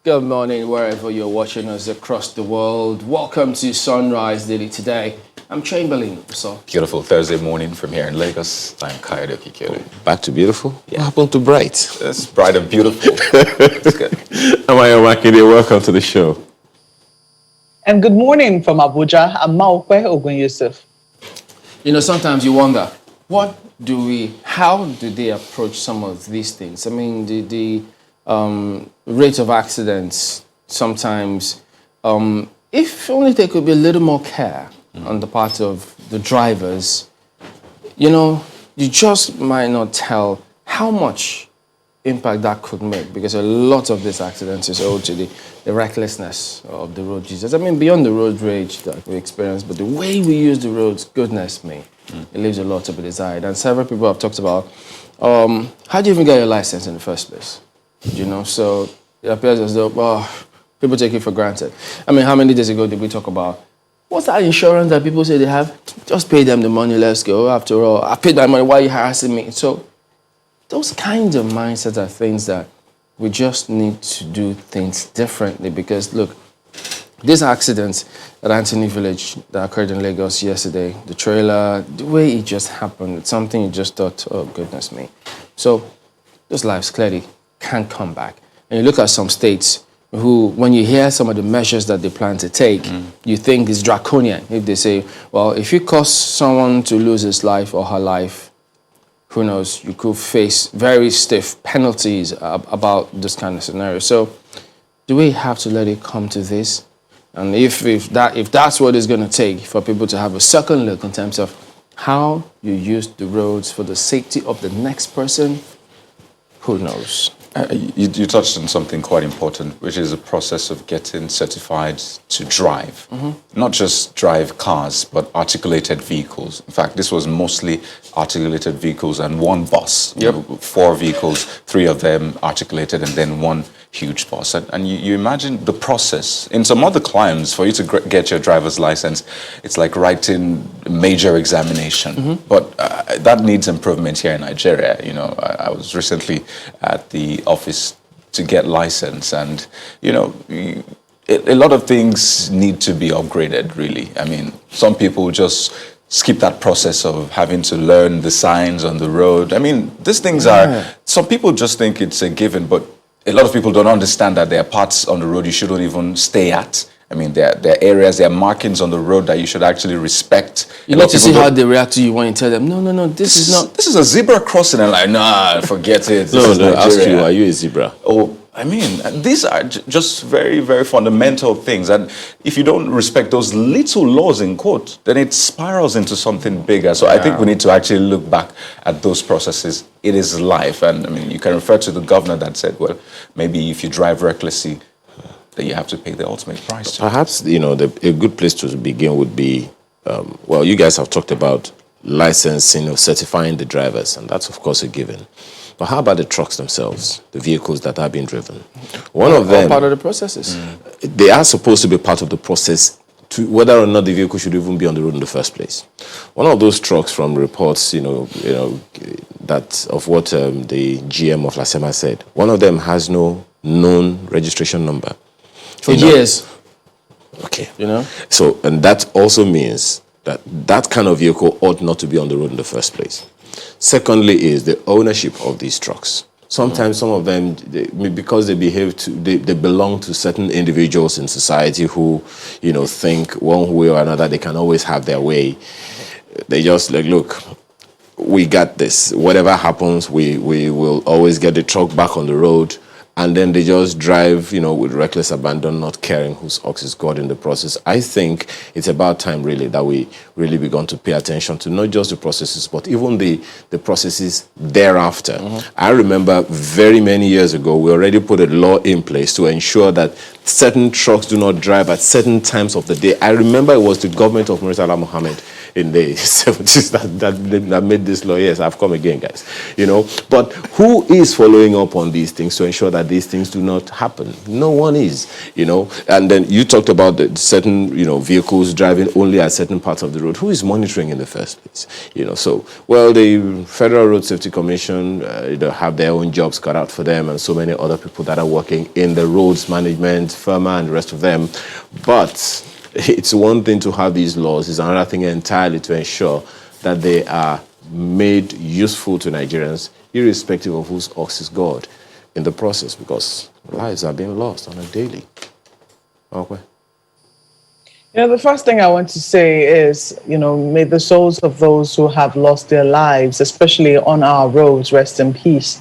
Good morning, wherever you're watching us across the world. Welcome to Sunrise Daily today. I'm Chamberlain. So beautiful Thursday morning from here in Lagos. I'm Kayode Kikere. Back to beautiful? Yeah. What happened to bright? It's bright and beautiful. It's good. Amaya Makinde, welcome to the show. And good morning from Abuja. I'm Maokwe Ogun Yusuf. You know, sometimes you wonder, how do they approach some of these things? I mean, the rate of accidents sometimes, if only there could be a little more care on the part of the drivers, you know, you just might not tell how much impact that could make, because a lot of these accidents is owed to the recklessness of the road users. I mean, beyond the road rage that we experience, but the way we use the roads, goodness me, it leaves a lot to be desired. And several people have talked about, how do you even get your license in the first place? You know, so it appears as though, people take it for granted. I mean, how many days ago did we talk about, what's that insurance that people say they have? Just pay them the money, let's go. After all, I paid my money, why are you harassing me? So those kinds of mindsets are things that we just need to do things differently, because look, these accidents at Anthony Village that occurred in Lagos yesterday, the trailer, the way it just happened, it's something you just thought, oh goodness me. So those lives clearly can't come back. And you look at some states who, when you hear some of the measures that they plan to take, you think it's draconian. If they say, well, if you cause someone to lose his life or her life, who knows, you could face very stiff penalties about this kind of scenario. So do we have to let it come to this? And if that's what it's going to take for people to have a second look in terms of how you use the roads for the safety of the next person, who knows? You touched on something quite important, which is the process of getting certified to drive. Not just drive cars, but articulated vehicles. In fact, this was mostly articulated vehicles and one bus. Yep. 4 vehicles, 3 of them articulated, and then one huge bus. And you imagine the process. In some other climes, for you to get your driver's license, it's like writing a major examination. But that needs improvement here in Nigeria. You know, I was recently at the office to get license, and you know, a lot of things need to be upgraded, really. I mean, some people just skip that process of having to learn the signs on the road. I mean, these things are, some people just think it's a given, but a lot of people don't understand that there are parts on the road you shouldn't even stay at. I mean, there are areas, there are markings on the road that you should actually respect. You need to see how they react to you when you tell them, no, this is not. This is a zebra crossing, and like, nah, forget it. No, ask you, are you a zebra? Oh, I mean, these are just very, very fundamental things. And if you don't respect those little laws in quote, then it spirals into something bigger. So I think we need to actually look back at those processes. It is life. And I mean, you can refer to the governor that said, well, maybe if you drive recklessly, that you have to pay the ultimate price. Perhaps, you know, a good place to begin would be, well, you guys have talked about licensing or certifying the drivers, and that's, of course, a given. But how about the trucks themselves, the vehicles that are being driven? One of them, part of the processes. They are supposed to be part of the process to whether or not the vehicle should even be on the road in the first place. One of those trucks, from reports, you know, that of what the GM of Lasema said, one of them has no known registration number. For years. Okay. You know? So, and that also means that that kind of vehicle ought not to be on the road in the first place. Secondly is the ownership of these trucks. Sometimes some of them, because they they belong to certain individuals in society who, you know, think one way or another they can always have their way. They just like, look, we got this. Whatever happens, we will always get the truck back on the road. And then they just drive, you know, with reckless abandon, not caring whose ox is God in the process. I think it's about time, really, that we really begun to pay attention to not just the processes, but even the processes thereafter. I remember very many years ago, we already put a law in place to ensure that certain trucks do not drive at certain times of the day. I remember it was the government of Murtala Mohammed in the 70s that made this law. Yes, I've come again, guys. But who is following up on these things to ensure that these things do not happen? No one is, And then you talked about the certain, vehicles driving only at certain parts of the road. Who is monitoring in the first place? The Federal Road Safety Commission, have their own jobs cut out for them, and so many other people that are working in the roads management, FEMA, and the rest of them. But it's one thing to have these laws, it's another thing entirely to ensure that they are made useful to Nigerians, irrespective of whose ox is God in the process, because lives are being lost on a daily. Okay. The first thing I want to say is, may the souls of those who have lost their lives, especially on our roads, rest in peace.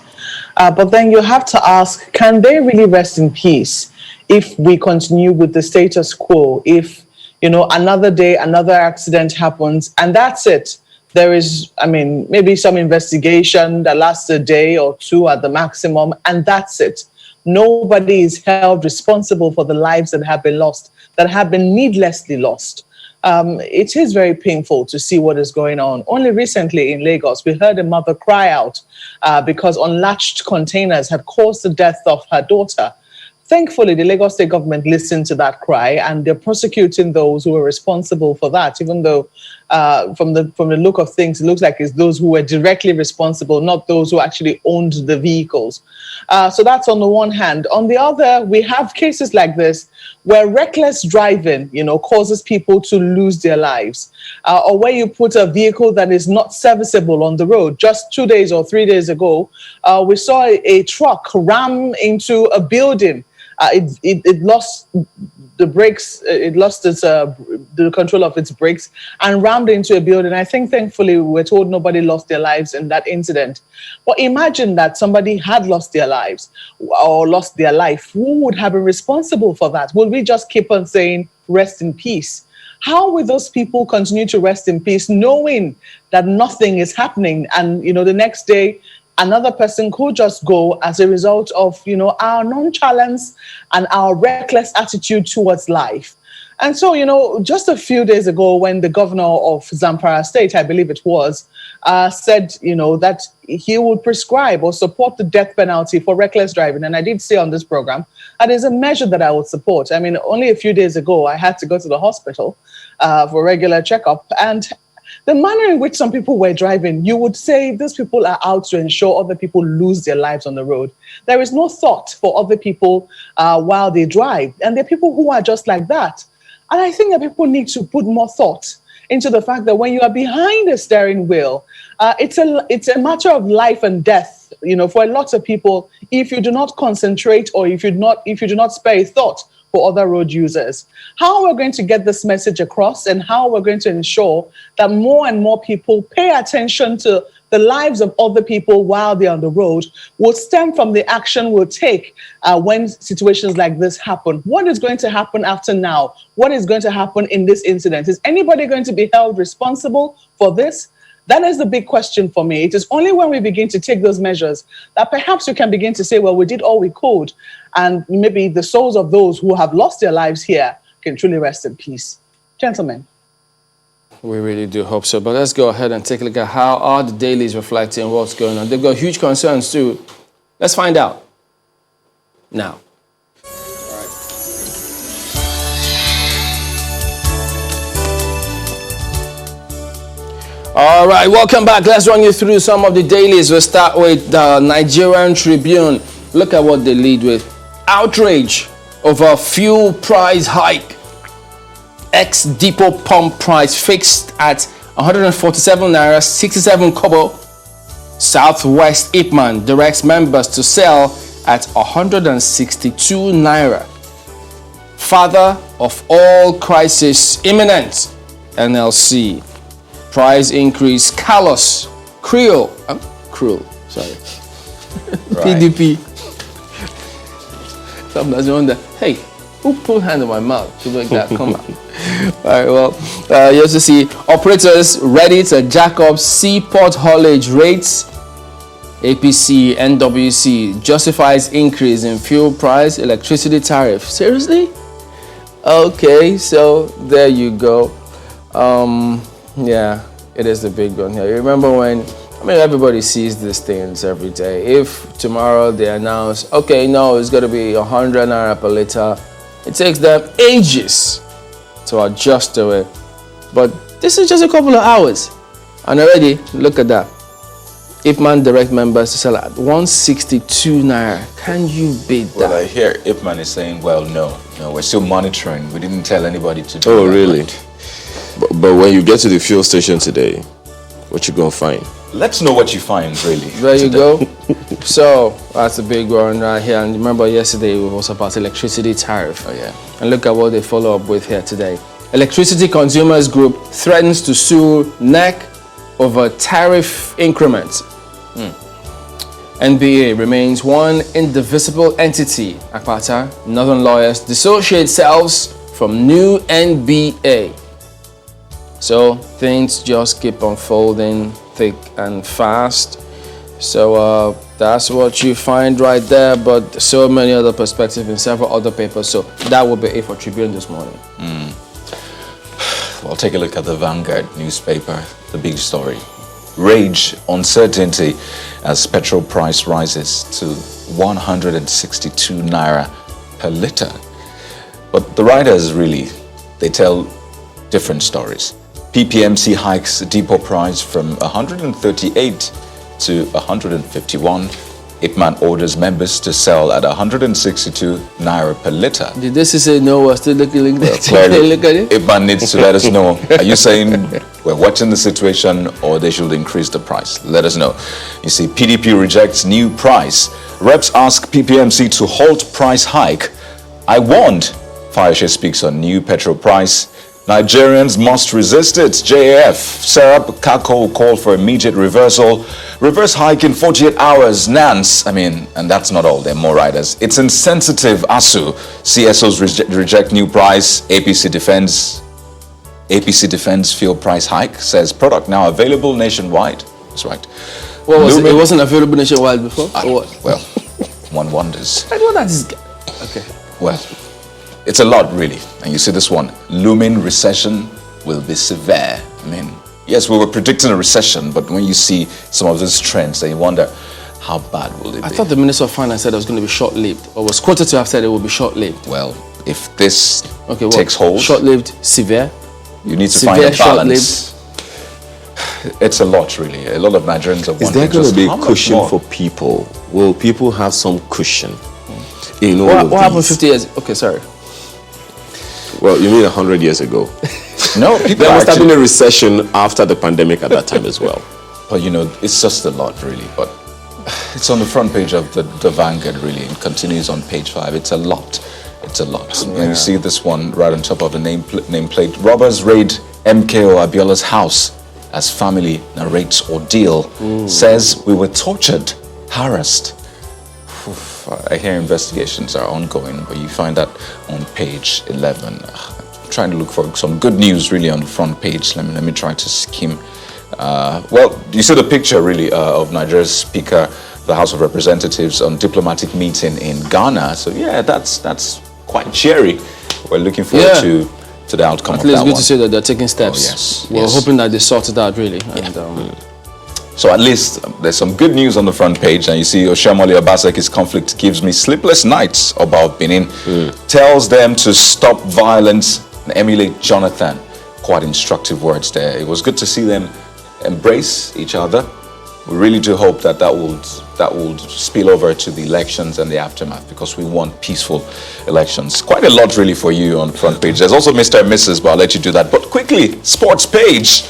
But then you have to ask, can they really rest in peace if we continue with the status quo? If, another day, another accident happens, and that's it. There is, maybe some investigation that lasts a day or two at the maximum, and that's it. Nobody is held responsible for the lives that have been lost, that have been needlessly lost. It is very painful to see what is going on. Only recently in Lagos, we heard a mother cry out because unlatched containers had caused the death of her daughter. Thankfully, the Lagos state government listened to that cry, and they're prosecuting those who were responsible for that, even though from the look of things, it looks like it's those who were directly responsible, not those who actually owned the vehicles. So that's on the one hand. On the other, we have cases like this where reckless driving, causes people to lose their lives, or where you put a vehicle that is not serviceable on the road. Just 2 days or 3 days ago, we saw a truck ram into a building. It lost the brakes, it lost the control of its brakes and rammed into a building. I think thankfully we were told nobody lost their lives in that incident. But imagine that somebody had lost their lives or lost their life. Who would have been responsible for that? Will we just keep on saying, rest in peace? How will those people continue to rest in peace knowing that nothing is happening? And, the next day, another person could just go as a result of, our nonchalance and our reckless attitude towards life. And so, just a few days ago, when the governor of Zamfara State, I believe it was, said, that he would prescribe or support the death penalty for reckless driving. And I did say on this program, that is a measure that I would support. Only a few days ago, I had to go to the hospital for a regular checkup. And the manner in which some people were driving, you would say these people are out to ensure other people lose their lives on the road. There is no thought for other people while they drive. And there are people who are just like that. And I think that people need to put more thought into the fact that when you are behind a steering wheel, it's a matter of life and death. For a lot of people, if you do not concentrate or if you do not spare a thought for other road users. How we're going to get this message across and how we're going to ensure that more and more people pay attention to the lives of other people while they're on the road will stem from the action we'll take when situations like this happen. What is going to happen after now? What is going to happen in this incident? Is anybody going to be held responsible for this? That is the big question for me. It is only when we begin to take those measures that perhaps we can begin to say, well, we did all we could. And maybe the souls of those who have lost their lives here can truly rest in peace. Gentlemen. We really do hope so. But let's go ahead and take a look at how are the dailies reflecting what's going on. They've got huge concerns too. Let's find out now. All right, welcome back. Let's run you through some of the dailies. We'll start with the Nigerian Tribune. Look at what they lead with. Outrage over fuel price hike. Ex-depot pump price fixed at 147 naira 67 kobo. Southwest Ipman directs members to sell at 162 naira. Father of all crisis imminent. NLC. Price increase callous. Cruel. Sorry. Right. PDP. Sometimes you wonder, hey, who put hand on my mouth to make that come out? All right, well, you also see operators ready to jack up seaport haulage rates. APC, NWC justifies increase in fuel price, electricity tariff. Seriously? Okay, so there you go. Yeah, it is the big one here. You remember when, I mean, everybody sees these things every day. If tomorrow they announce, okay, no, it's going to be 100 naira per liter, it takes them ages to adjust to it. But this is just a couple of hours. And already, look at that. Ipman direct members to sell at 162 naira. Can you beat that? Well, I hear Ipman is saying, well, no, we're still monitoring. We didn't tell anybody to do Oh, that. really? But when you get to the fuel station today, what you gonna find? Let's know what you find, really. There you go. So, that's a big one right here. And remember yesterday we was about electricity tariff. Oh, yeah. And look at what they follow up with here today. Electricity Consumers Group threatens to sue NEC over tariff increments. NBA remains one indivisible entity. Akpata, Northern lawyers dissociate selves from new NBA. So things just keep unfolding thick and fast. So that's what you find right there, but so many other perspectives in several other papers. So that will be it for Tribune this morning. Well, take a look at the Vanguard newspaper, the big story. Rage, uncertainty as petrol price rises to 162 naira per liter. But the writers really, they tell different stories. PPMC hikes depot price from 138 to 151. Ipman orders members to sell at 162 naira per liter. Did this say no? We're still looking at it. Clearly, Look at it. Ipman needs to let us know. Are you saying we're watching the situation or they should increase the price? Let us know. You see, PDP rejects new price. Reps ask PPMC to halt price hike. I warned. Fayose speaks on new petrol price. Nigerians must resist it. JAF, Serap Kako called for immediate reversal. Reverse hike in 48 hours. Nance, and that's not all. There are more riders. It's insensitive. ASU, CSOs reject new price. APC defends fuel price hike. Says product now available nationwide. That's right. What was it? It wasn't available nationwide before? Or what? Well, one wonders. I know that is. Okay. Well, it's a lot, really. And you see this one, looming recession will be severe. Yes, we were predicting a recession, but when you see some of these trends, then you wonder, how bad will it be? I thought the Minister of Finance said it was going to be short-lived, or was quoted to have said it will be short-lived. Well, if this Okay, takes hold, short-lived, severe? you need to Severe, find a balance. It's a lot, really. A lot of Nigerians are Is there wondering going just to be how a much cushion more? for people? Will people have some cushion in all of What happened these? 50 years? Okay, sorry. Well, you mean 100 years ago? No, people There are must have actually, been a recession after the pandemic at that time as well. but it's just a lot, really. But it's on the front page of the Vanguard, really, and continues on page 5. It's a lot. It's a lot. And you see this one right on top of the nameplate. Robbers raid MKO Abiola's house as family narrates ordeal. Says we were tortured, harassed. I hear investigations are ongoing, but you find that on page 11. I'm trying to look for some good news, really, on the front page. Let me try to skim. Well, you see the picture, really, of Nigeria's Speaker, the House of Representatives, on diplomatic meeting in Ghana. So, yeah, that's quite cheery. We're looking forward to the outcome of that one. At least good to see that they're taking steps. yes, We're yes. hoping that they sort it out, really. And, So at least there's some good news on the front page, and you see Oshiomhole Obaseki's conflict gives me sleepless nights about Benin. Tells them to stop violence and emulate Jonathan. Quite instructive words there. It was good to see them embrace each other. We really do hope that would spill over to the elections and the aftermath, because we want peaceful elections. Quite a lot really for you on the front page. There's also Mr. and Mrs., but I'll let you do that. But quickly, sports page.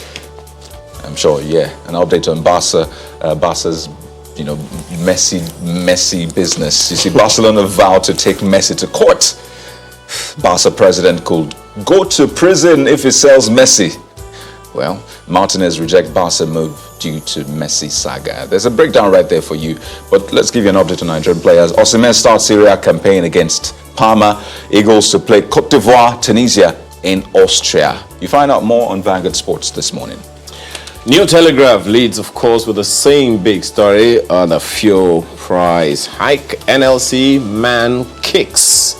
I'm sure, an update on Barca's, messy business. You see, Barcelona vowed to take Messi to court. Barca president could go to prison if he sells Messi. Well, Martinez rejects Barca move due to Messi saga. There's a breakdown right there for you. But let's give you an update on Nigerian players. Osimhen starts Syria campaign against Parma. Eagles to play Cote d'Ivoire, Tunisia in Austria. You find out more on Vanguard Sports this morning. New Telegraph leads, of course, with the same big story on the fuel price hike. NLC man kicks.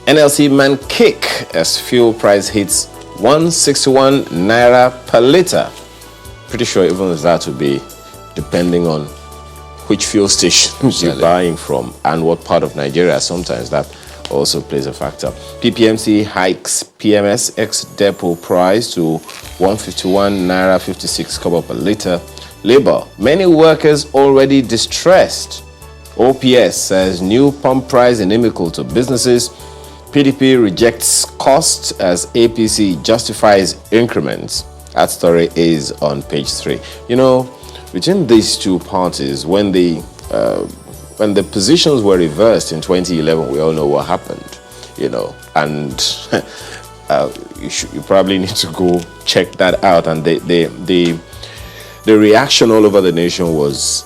NLC man kick as fuel price hits 161 naira per litre. Pretty sure even that would be depending on which fuel stations you're buying from and what part of Nigeria. Sometimes that also plays a factor. PPMC hikes PMS ex-depot price to 151 naira 56 kobo per litre. Labour, many workers already distressed. OPS says new pump price inimical to businesses. PDP rejects cost as APC justifies increments. That story is on page 3. You know, between these two parties, when the positions were reversed in 2011, we all know what happened. You know, and you probably need to go check that out. And the reaction all over the nation was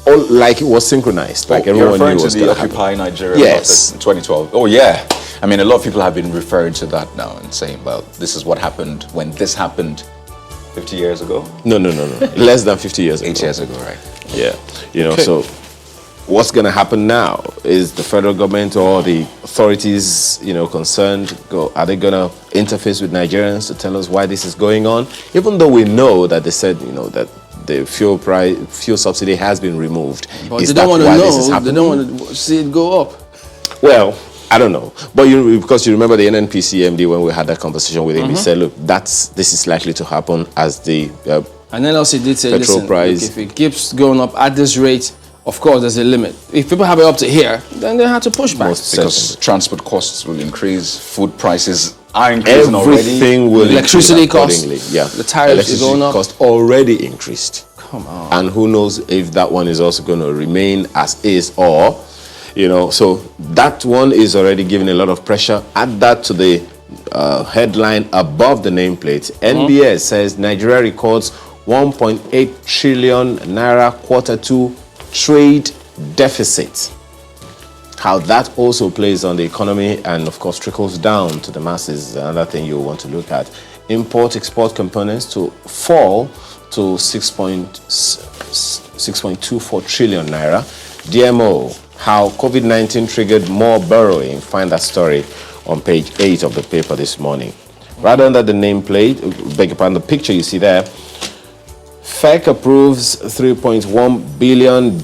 all like it was synchronized. Like everyone knew to was the going to Occupy happen. Nigeria Yes. protest in 2012. Oh yeah. I mean, a lot of people have been referring to that now and saying, well, this is what happened when this happened 50 years ago? No. Less than 50 years ago. 8 years ago, right? Yeah. You know, Okay. so what's going to happen now? Is the federal government or the authorities, you know, concerned, are they going to interface with Nigerians to tell us why this is going on? Even though we know that they said, you know, that the fuel subsidy has been removed. But Is they that don't want to why this is know. They happening? don't want to see it go up. Well, I don't know, but because you remember the NNPC MD when we had that conversation with him, he said, "Look, this is likely to happen as the And then also did say, petrol listen, price. look, if it keeps going up at this rate, of course, there's a limit. If people have it up to here, then they have to push back. Because transport costs will increase, food prices are increasing everything already. will Electricity increase accordingly. costs, Yeah, the tariffs is going up. cost already increased, Come on. and who knows if that one is also going to remain as is, or you know. So that one is already giving a lot of pressure. Add that to the headline above the nameplate. NBS says Nigeria records 1.8 trillion naira Q2 trade deficit. How that also plays on the economy and of course trickles down to the masses is another thing you want to look at. Import-export components to fall to 6.24 trillion naira. DMO, how COVID-19 triggered more borrowing. Find that story on page 8 of the paper this morning. Right under the nameplate, beg your pardon, the picture you see there, FEC approves $3.1 billion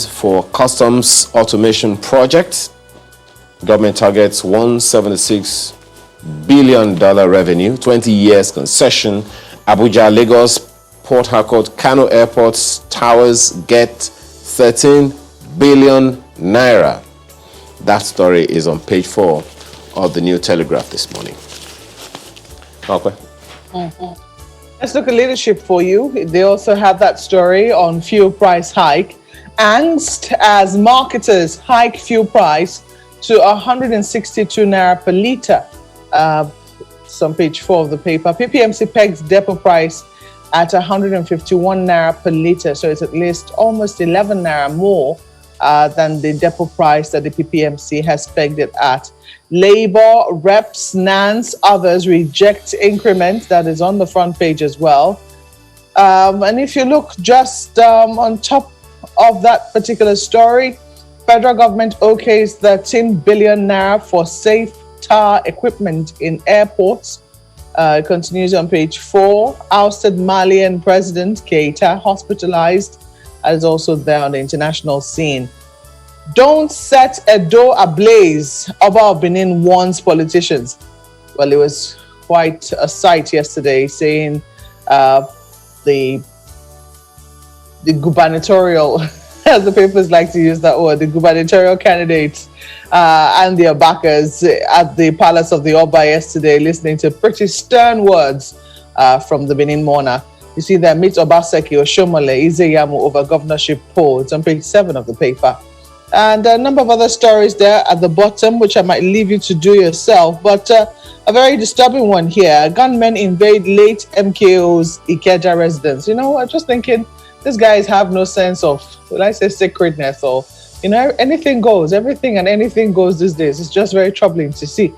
for customs automation project. Government targets $176 billion revenue, 20 years concession. Abuja, Lagos, Port Harcourt, Kano airports, towers get 13 billion naira. That story is on page 4 of the New Telegraph this morning. Okay. Let's look at leadership for you. They also have that story on fuel price hike. Angst as marketers hike fuel price to 162 naira per litre. It's on page 4 of the paper. PPMC pegs depot price at 151 naira per litre. So it's at least almost 11 naira more than the depot price that the PPMC has pegged it at. Labour, reps, NANS, others reject increment. That is on the front page as well. And if you look just on top of that particular story, federal government okays 13 billion naira for safe tar equipment in airports. It continues on page 4. Ousted Malian President Keita hospitalized, as also there on the international scene. Don't set Edo ablaze, Oba of Benin warns politicians. Well, it was quite a sight yesterday saying the gubernatorial, as the papers like to use that word, the gubernatorial candidates and their backers at the Palace of the Oba yesterday, listening to pretty stern words from the Benin monarch. You see there, meet Obaseki, Oshomole, Izeyamu over governorship poll. It's on page 7 of the paper. And a number of other stories there at the bottom, which I might leave you to do yourself. But a very disturbing one here. Gunmen invade late MKO's Ikeja residence. You know, I'm just thinking, these guys have no sense of, will I say, sacredness or, you know, anything goes. Everything and anything goes these days. It's just very troubling to see.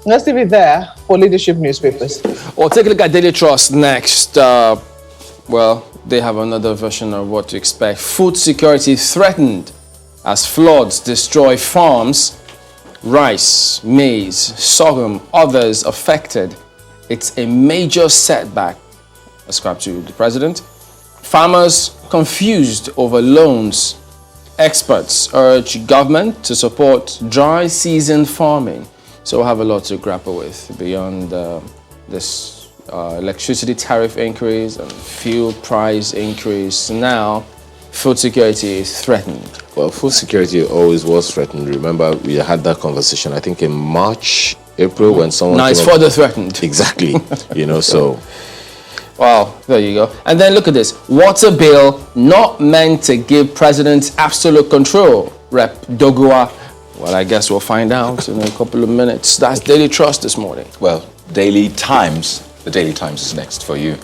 Let's leave it there for leadership newspapers. Well, take a look at Daily Trust next. Well, they have another version of what to expect. Food security threatened as floods destroy farms. rice, maize, sorghum, others affected. It's a major setback, ascribed to the president. Farmers confused over loans. Experts urge government to support dry season farming. So we'll have a lot to grapple with beyond this electricity tariff increase and fuel price increase. Now, food security is threatened. Well, food security always was threatened. Remember, we had that conversation, I think, in March, April, when someone... Now it's further threatened. Exactly. So... Well, there you go. And then look at this. Water bill not meant to give presidents absolute control. Rep. Dogua. Well, I guess we'll find out in a couple of minutes. That's Daily Trust this morning. Well, Daily Times. The Daily Times is next for you.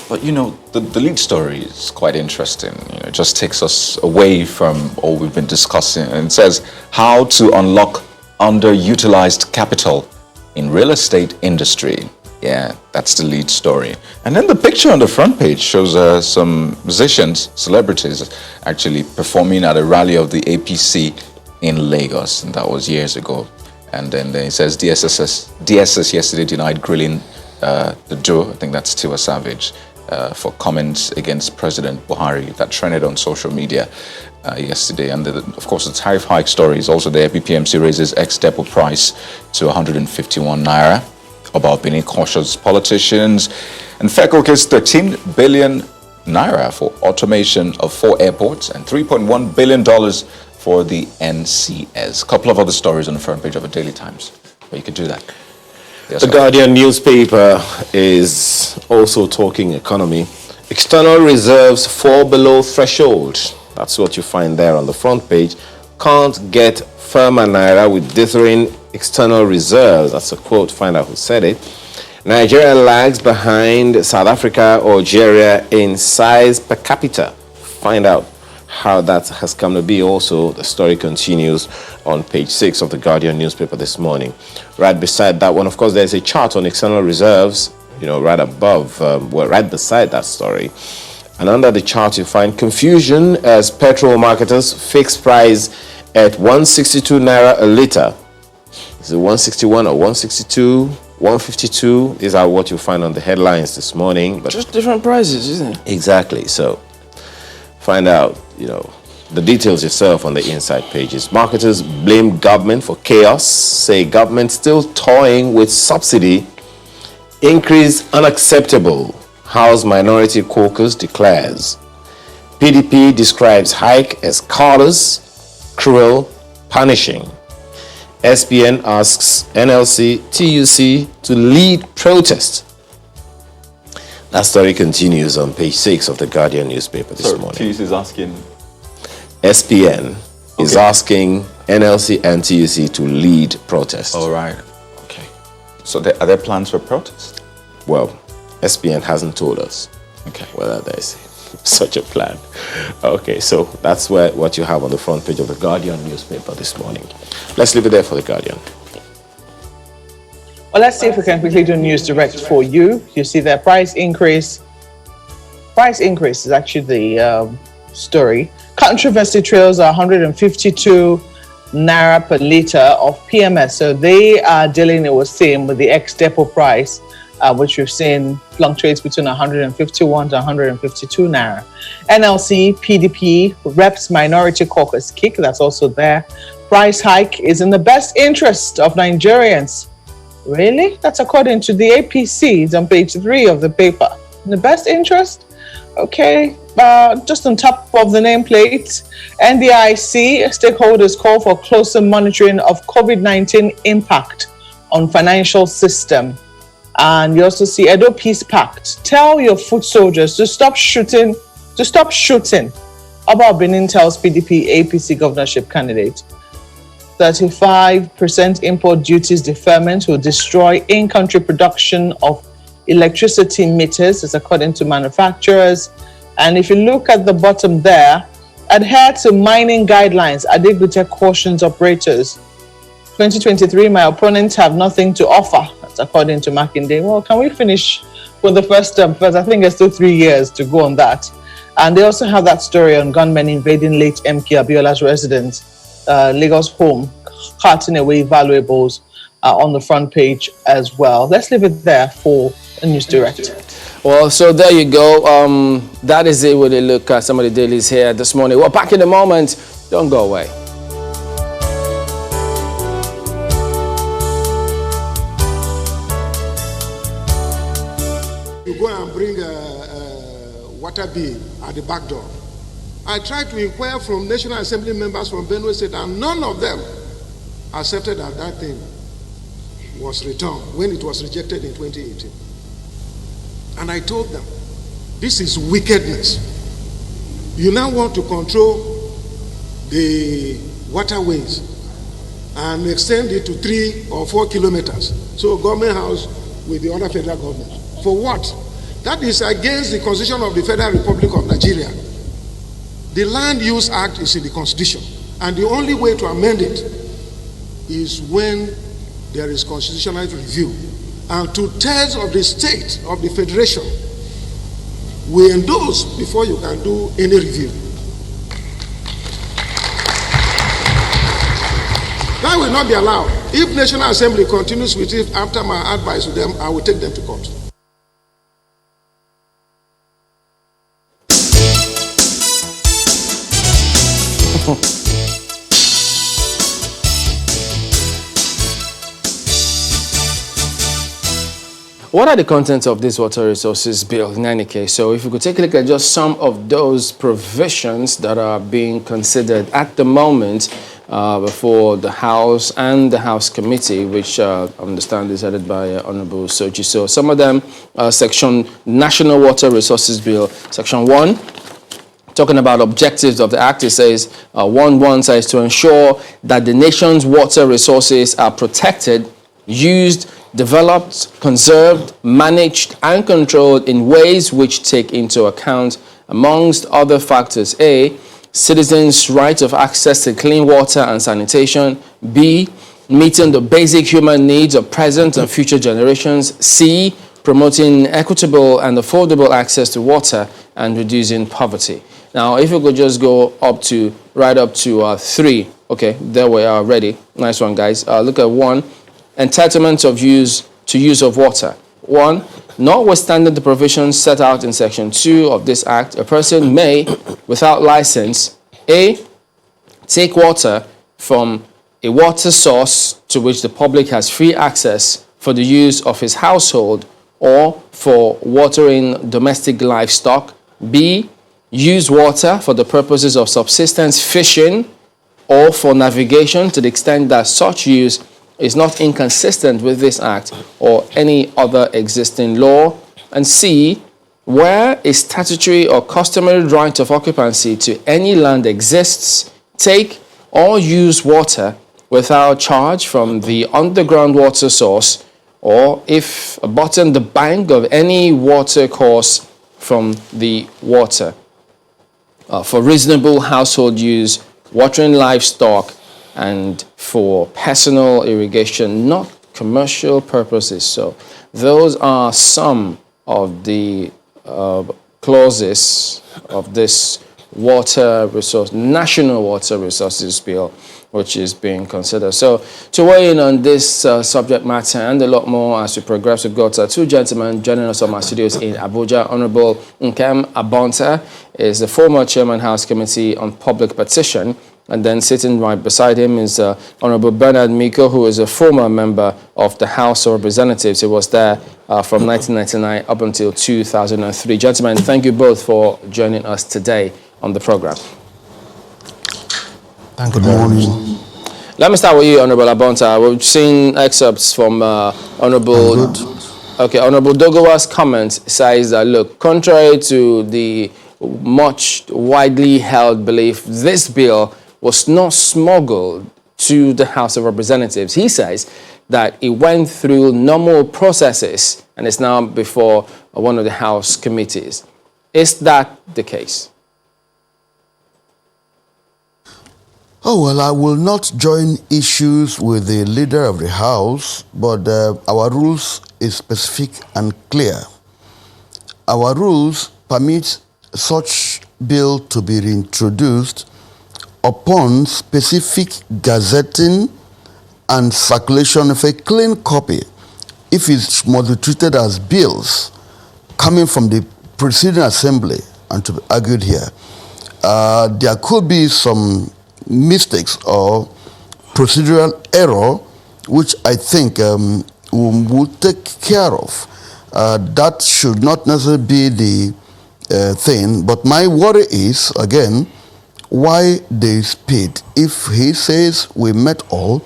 But, the lead story is quite interesting. It just takes us away from all we've been discussing. And it says, how to unlock underutilized capital in real estate industry. Yeah, that's the lead story. And then the picture on the front page shows some musicians, celebrities, actually performing at a rally of the APC in Lagos. And that was years ago. And then it says DSS yesterday denied grilling the duo, I think that's Tiwa Savage, for comments against President Buhari that trended on social media yesterday. And of course, the tariff hike story is also there. BPMC raises ex-depot price to 151 naira. About being cautious politicians. And FECO gets 13 billion naira for automation of 4 airports and $3.1 billion for the NCS. A couple of other stories on the front page of the Daily Times. But you could do that. Yes, the Guardian newspaper is also talking economy. External reserves fall below threshold. That's what you find there on the front page. Can't get firmer naira with dithering external reserves. That's a quote. Find out who said it. Nigeria lags behind South Africa, Algeria in size per capita. Find out how that has come to be. Also, the story continues on page 6 of the Guardian newspaper this morning. Right beside that one, of course, there's a chart on external reserves, right above, right beside that story. And under the chart, you find confusion as petrol marketers fix price at 162 naira a litre. Is it 161 or 162, 152? These are what you find on the headlines this morning. But just different prices, isn't it? Exactly. So find out, the details yourself on the inside pages. Marketers blame government for chaos, say government still toying with subsidy. Increase unacceptable, House Minority Caucus declares. PDP describes hike as callous, cruel, punishing. SPN asks NLC, TUC to lead protest. That story continues on page 6 of the Guardian newspaper this morning. TUC is asking? SPN is asking NLC and TUC to lead protest. All right. Okay. So are there plans for protest? Well, SPN hasn't told us whether there's such a plan. Okay, so that's what you have on the front page of the Guardian newspaper this morning. Let's leave it there for the Guardian. Well, let's see if we can quickly do news direct for you. You see that price increase. Price increase is actually the story. Controversy trails are 152 naira per litre of PMS. So they are dealing, it was same with the ex-depot price, which we've seen fluctuates between 151 to 152 naira. NLC, PDP, Reps Minority Caucus kick, that's also there. Price hike is in the best interest of Nigerians. Really? That's according to the APC. It's on page 3 of the paper. In the best interest? Okay. Just on top of the nameplate, NDDC stakeholders call for closer monitoring of COVID-19 impact on financial system. And you also see Edo Peace Pact. Tell your foot soldiers to stop shooting. About Benin tells PDP APC governorship candidate. 35% import duties deferment will destroy in-country production of electricity meters, is according to manufacturers. And if you look at the bottom there, adhere to mining guidelines. Adegbite cautions operators. 2023, my opponents have nothing to offer. That's according to Makinde. Well, can we finish with the first term first? I think there's still 3 years to go on that. And they also have that story on gunmen invading late MK Abiola's residence, Lagos home, carting away valuables on the front page as well. Let's leave it there for the News Direct. Well, so there you go. That is it with a look at some of the dailies here this morning. Well, back in a moment. Don't go away. You go and bring a water bill at the back door. I tried to inquire from National Assembly members from Benue State, and none of them accepted that that thing was returned when it was rejected in 2018. And I told them, this is wickedness. You now want to control the waterways and extend it to 3 or 4 kilometers. So government house with the other federal government. For what? That is against the Constitution of the Federal Republic of Nigeria. The Land Use Act is in the Constitution, and the only way to amend it is when there is constitutional review. And 2/3 of the state of the federation will endorse before you can do any review. That will not be allowed. If National Assembly continues with it after my advice to them, I will take them to court. What are the contents of this water resources bill in any case? So if we could take a look at just some of those provisions that are being considered at the moment before the House and the House Committee, which I understand is headed by Honorable Sochi. So some of them, Section National Water Resources Bill, Section 1, talking about objectives of the Act, it says, 1.1 says to ensure that the nation's water resources are protected, used, developed, conserved, managed, and controlled in ways which take into account, amongst other factors, A, citizens' right of access to clean water and sanitation, B, meeting the basic human needs of present and future generations, C, promoting equitable and affordable access to water and reducing poverty. Now, if you could just go up to, right up to 3. Okay, there we are, ready. Nice one, guys. Look at 1. Entitlement of use of water. 1. Notwithstanding the provisions set out in Section 2 of this Act, a person may, without license, A, take water from a water source to which the public has free access for the use of his household or for watering domestic livestock. B, use water for the purposes of subsistence fishing or for navigation to the extent that such use is not inconsistent with this Act or any other existing law. And C, where a statutory or customary right of occupancy to any land exists, take or use water without charge from the underground water source, or if abutting the bank of any water course from the water, for reasonable household use, watering livestock, and for personal irrigation, not commercial purposes. So those are some of the clauses of this National Water Resources Bill, which is being considered. So to weigh in on this subject matter and a lot more as we progress, we've got 2 gentlemen joining us from our studios in Abuja. Honorable Nkem Abonta is the former Chairman House Committee on Public Petition. And then sitting right beside him is Honorable Bernard Miko, who is a former member of the House of Representatives. He was there from 1999 up until 2003. Gentlemen, thank you both for joining us today on the program. Good morning. Let me start with you, Honorable Abonta. We've seen excerpts from Honorable Dogowa's comments. Says that, look, contrary to the much widely held belief, this bill was not smuggled to the House of Representatives. He says that it went through normal processes and is now before one of the House committees. Is that the case? Oh, well, I will not join issues with the leader of the House, but our rules is specific and clear. Our rules permit such bill to be reintroduced upon specific gazetting and circulation of a clean copy, if it must be treated as bills coming from the preceding assembly and to be argued here, there could be some mistakes or procedural error, which I think we will take care of. That should not necessarily be the thing, but my worry is, again, why the speed? If he says we met all,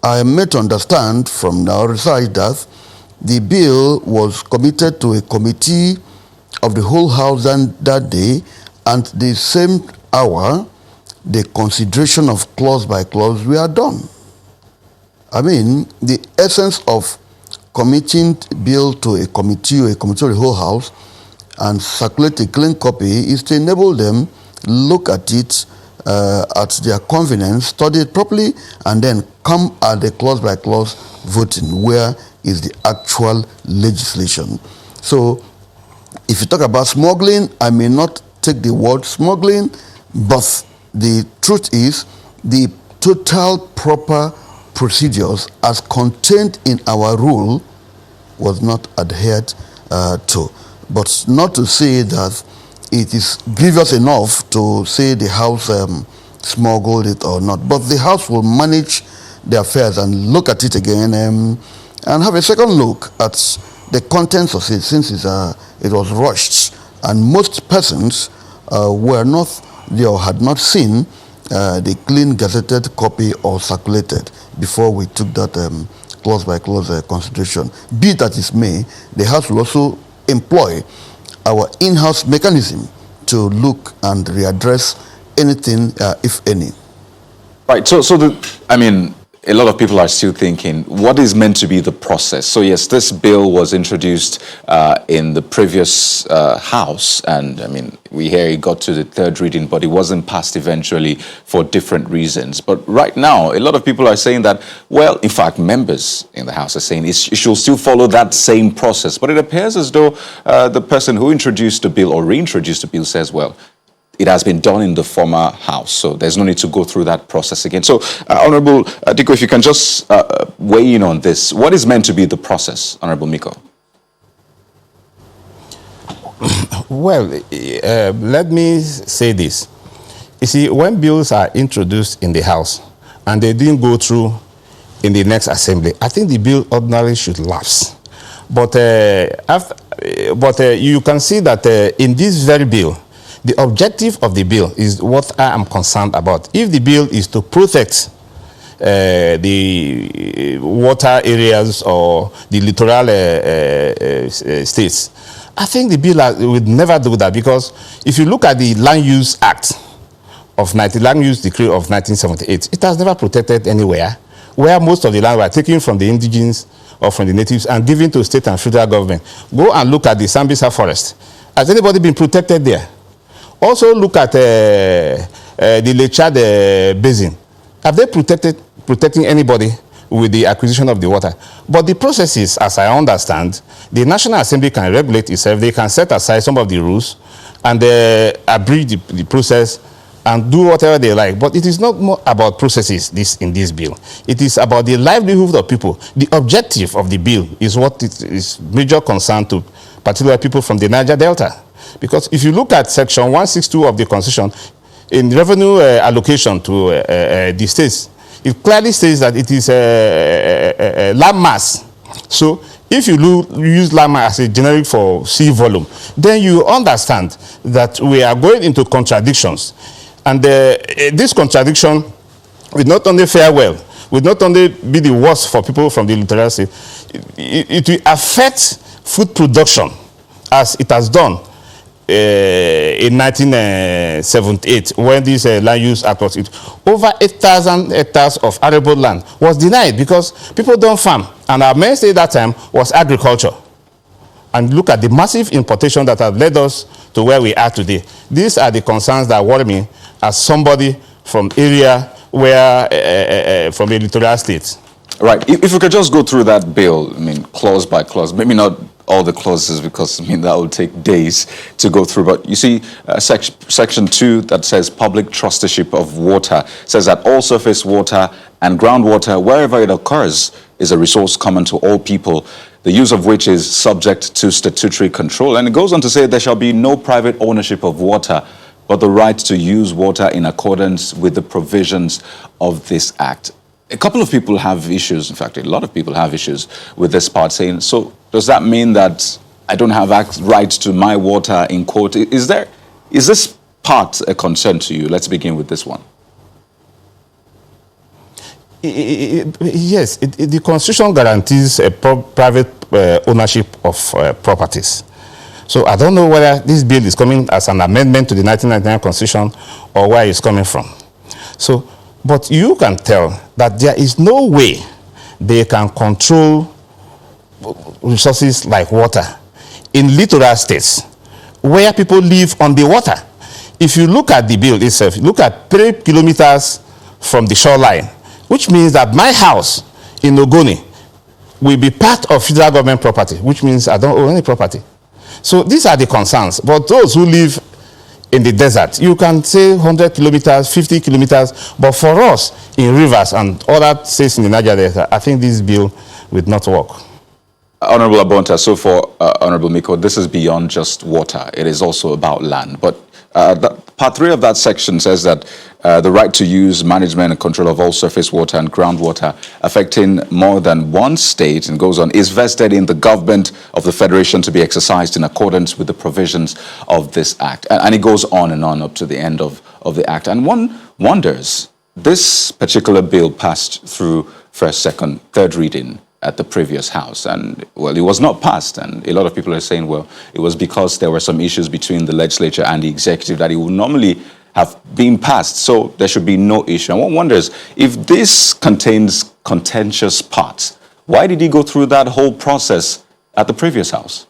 I am made to understand from our research that the bill was committed to a committee of the whole house that day, and the same hour, the consideration of clause by clause we are done. I mean, the essence of committing bill to a committee or a committee of the whole house and circulate a clean copy is to enable them look at it at their convenience, study it properly, and then come at the clause by clause voting, where is the actual legislation. So if you talk about smuggling, I may not take the word smuggling, but the truth is the total proper procedures as contained in our rule was not adhered to. But not to say that it is grievous enough to say the House smuggled it or not. But the House will manage the affairs and look at it again and have a second look at the contents of it, since it was rushed. And most persons were not there or had not seen the clean gazetted copy or circulated before we took that clause by clause consideration. Be that as may, the House will also employ our in-house mechanism to look and readdress anything, if any. Right. So I mean, a lot of people are still thinking, what is meant to be the process? So yes, this bill was introduced in the previous House, and I mean, we hear it got to the third reading, but it wasn't passed eventually for different reasons. But right now, a lot of people are saying that, well, in fact, members in the House are saying it should still follow that same process. But it appears as though the person who introduced the bill or reintroduced the bill says, well, it has been done in the former House, so there's no need to go through that process again. So, Honorable Diko, if you can just weigh in on this. What is meant to be the process, Honorable Miko? Well, let me say this. You see, when bills are introduced in the House and they didn't go through in the next assembly, I think the bill ordinarily should lapse. But you can see that in this very bill, the objective of the bill is what I am concerned about. If the bill is to protect the water areas or the littoral states, I think the bill would never do that, because if you look at the Land Use Act of Land Use Decree of 1978, it has never protected anywhere, where most of the land were taken from the indigenes or from the natives and given to state and federal government. Go and look at the Sambisa forest. Has anybody been protected there? Also look at the Lake Chad basin. Have they protecting anybody with the acquisition of the water? But the processes, as I understand, the National Assembly can regulate itself. They can set aside some of the rules and abridge the process and do whatever they like. But it is not more about processes in this bill. It is about the livelihood of people. The objective of the bill is what is major concern to particular people from the Niger Delta. Because if you look at Section 162 of the Constitution, in revenue allocation to the states, it clearly says that it is land mass. So if you use land mass as a generic for sea volume, then you understand that we are going into contradictions. And this contradiction will not only fare well, will not only be the worst for people from the littoral state, it will affect food production as it has done in 1978, when this Land Use Act was issued. Over 8,000 hectares of arable land was denied because people don't farm. And our mainstay at that time was agriculture. And look at the massive importation that has led us to where we are today. These are the concerns that worry me as somebody from area where, from a littoral state. Right. If we could just go through that bill, I mean, clause by clause, maybe not all the clauses because, I mean, that would take days to go through. But you see, section 2 that says public trusteeship of water says that all surface water and groundwater, wherever it occurs, is a resource common to all people, the use of which is subject to statutory control. And it goes on to say there shall be no private ownership of water, but the right to use water in accordance with the provisions of this act. A couple of people have issues, in fact, a lot of people have issues with this part, saying, so does that mean that I don't have right to my water, in quote? Is this part a concern to you? Let's begin with this one. Yes, the Constitution guarantees a private ownership of properties. So I don't know whether this bill is coming as an amendment to the 1999 Constitution or where it's coming from. So, but you can tell that there is no way they can control resources like water in littoral states where people live on the water. If you look at the bill itself, look at 3 kilometers from the shoreline, which means that my house in Ogoni will be part of federal government property, which means I don't own any property. So these are the concerns. But those who live in the desert, you can say 100 kilometers, 50 kilometers, but for us in rivers and other states in the Niger Delta, I think this bill will not work. Honorable Abonta, so for Honorable Miko, this is beyond just water. It is also about land. But part 3 of that section says that the right to use, management and control of all surface water and groundwater affecting more than one state, and goes on, is vested in the government of the Federation to be exercised in accordance with the provisions of this act. And it goes on and on up to the end of the act. And one wonders, this particular bill passed through first, second, third reading at the previous house, and well, it was not passed, and a lot of people are saying, well, it was because there were some issues between the legislature and the executive that it would normally have been passed, so there should be no issue. And one wonders, if this contains contentious parts, why did he go through that whole process at the previous house?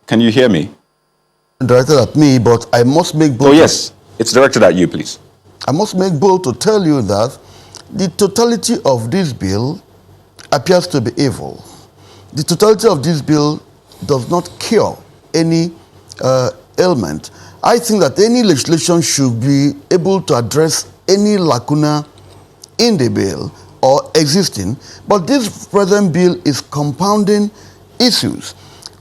Can you hear me? Directed at me, but I must make bold. Oh yes, it's directed at you, please. I must make bold to tell you that the totality of this bill appears to be evil. The totality of this bill does not cure any ailment. I think that any legislation should be able to address any lacuna in the bill or existing, but this present bill is compounding issues.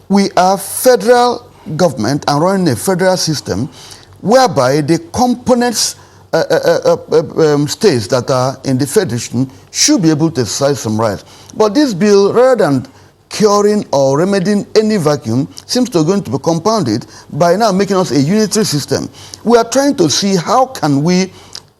We are federal government and running a federal system whereby the components states that are in the federation should be able to exercise some rights. But this bill, rather than curing or remedying any vacuum, seems to be going to be compounded by now making us a unitary system. We are trying to see how can we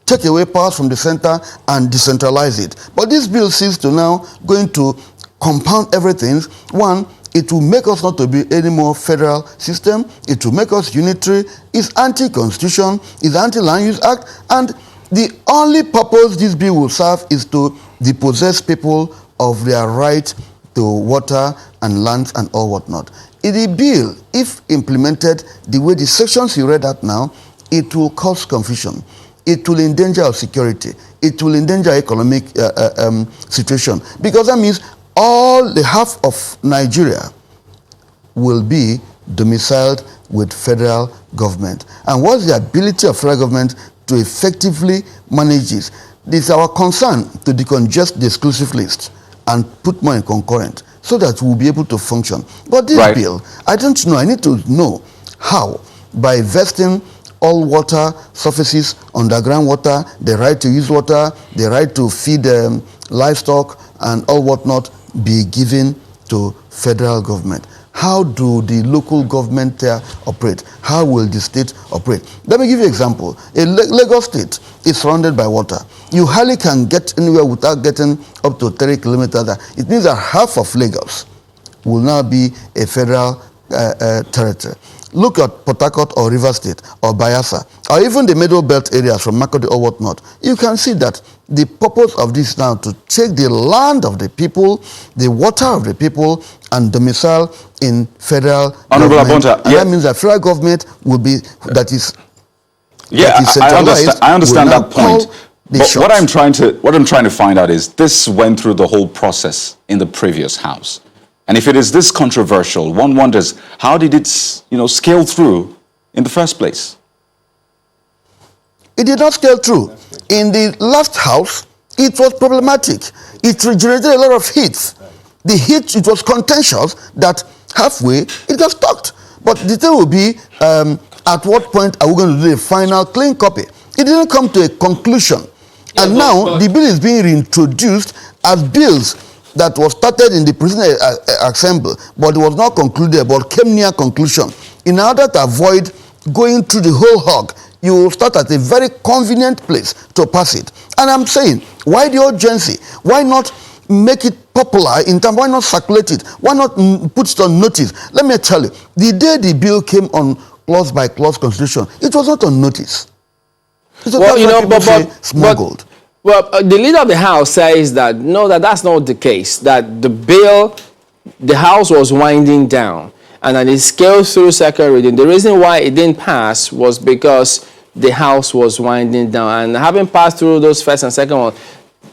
take away powers from the center and decentralize it. But this bill seems to now going to compound everything. One, it will make us not to be any more federal system. It will make us unitary. It's anti-constitution. It's anti-land use act. And the only purpose this bill will serve is to dispossess people of their right to water and lands and all whatnot. In the bill, if implemented the way the sections you read out now, it will cause confusion. It will endanger our security. It will endanger economic situation. Because that means all the half of Nigeria will be domiciled with federal government. And what's the ability of federal government to effectively manage this? This is our concern, to decongest the exclusive list and put more in concurrent so that we'll be able to function. But this bill, I don't know, I need to know how, by vesting all water surfaces, underground water, the right to use water, the right to feed livestock and all whatnot, be given to federal government. How do the local government operate? How will the state operate? Let me give you an example. Lagos State is surrounded by water. You hardly can get anywhere without getting up to 30 kilometers. It means that half of Lagos will now be a federal territory. Look at Port Harcourt or River State or Bayelsa or even the Middle Belt areas from Makodi or whatnot. You can see that the purpose of this now to take the land of the people, the water of the people, and domicile in federal Honorable government. Abonta, And that means that federal government will be, that is Yeah, that is I understand will that now point. call the But what shots. I'm trying to find out is this went through the whole process in the previous House. And if it is this controversial, one wonders, how did it, scale through in the first place? It did not scale through. In the last House, it was problematic. It generated a lot of heat. The heat, it was contentious that halfway it got stopped. But the thing will be, at what point are we going to do a final clean copy? It didn't come to a conclusion. And now the bill is being reintroduced as bills that was started in the President Assembly, but it was not concluded, but came near conclusion. In order to avoid going through the whole hog, you will start at a very convenient place to pass it. And I'm saying, why the urgency? Why not make it popular in time? Why not circulate it? Why not put it on notice? Let me tell you, the day the bill came on clause by clause constitution, it was not on notice. Well, smuggled. The leader of the House says that no, that's not the case. That the bill, the House was winding down, and that it scaled through second reading. The reason why it didn't pass was because the House was winding down, and having passed through those first and second ones,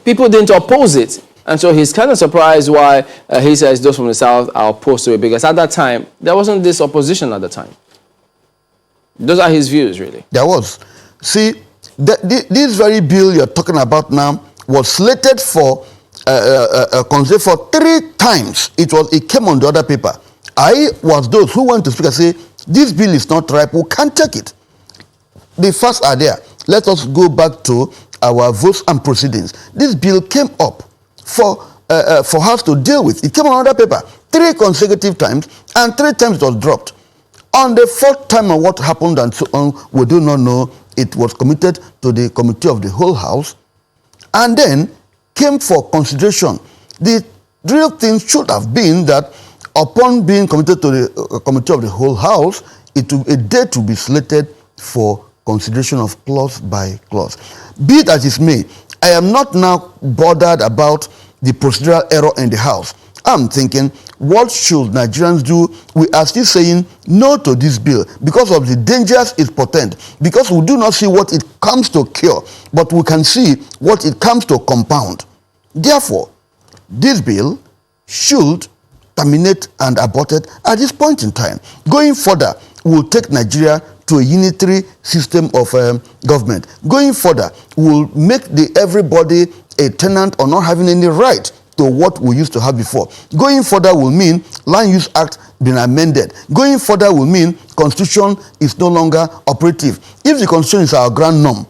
people didn't oppose it, and so he's kind of surprised why he says those from the South are opposed to it, because at that time there wasn't this opposition at the time. Those are his views, really. There was. See, this very bill you're talking about now was slated for considered for 3 times. It came on the other paper. I was those who went to speak and say, this bill is not ripe, we can't take it. The facts are there. Let us go back to our votes and proceedings. This bill came up for us to deal with. It came on another paper 3 consecutive times, and 3 times it was dropped. On the 4th time, and what happened and so on, we do not know. It was committed to the committee of the whole House, and then came for consideration. The real thing should have been that upon being committed to the committee of the whole House, a date to be slated for consideration of clause by clause. Be it as it may, I am not now bothered about the procedural error in the House. I'm thinking, what should Nigerians do? We are still saying no to this bill because of the dangers it portends, because we do not see what it comes to cure, but we can see what it comes to compound. Therefore, this bill should terminate and aborted at this point in time. Going further, will take Nigeria to a unitary system of government. Going further, will make everybody a tenant or not having any right to what we used to have before. Going further will mean Land Use Act being amended. Going further will mean Constitution is no longer operative. If the Constitution is our grand norm,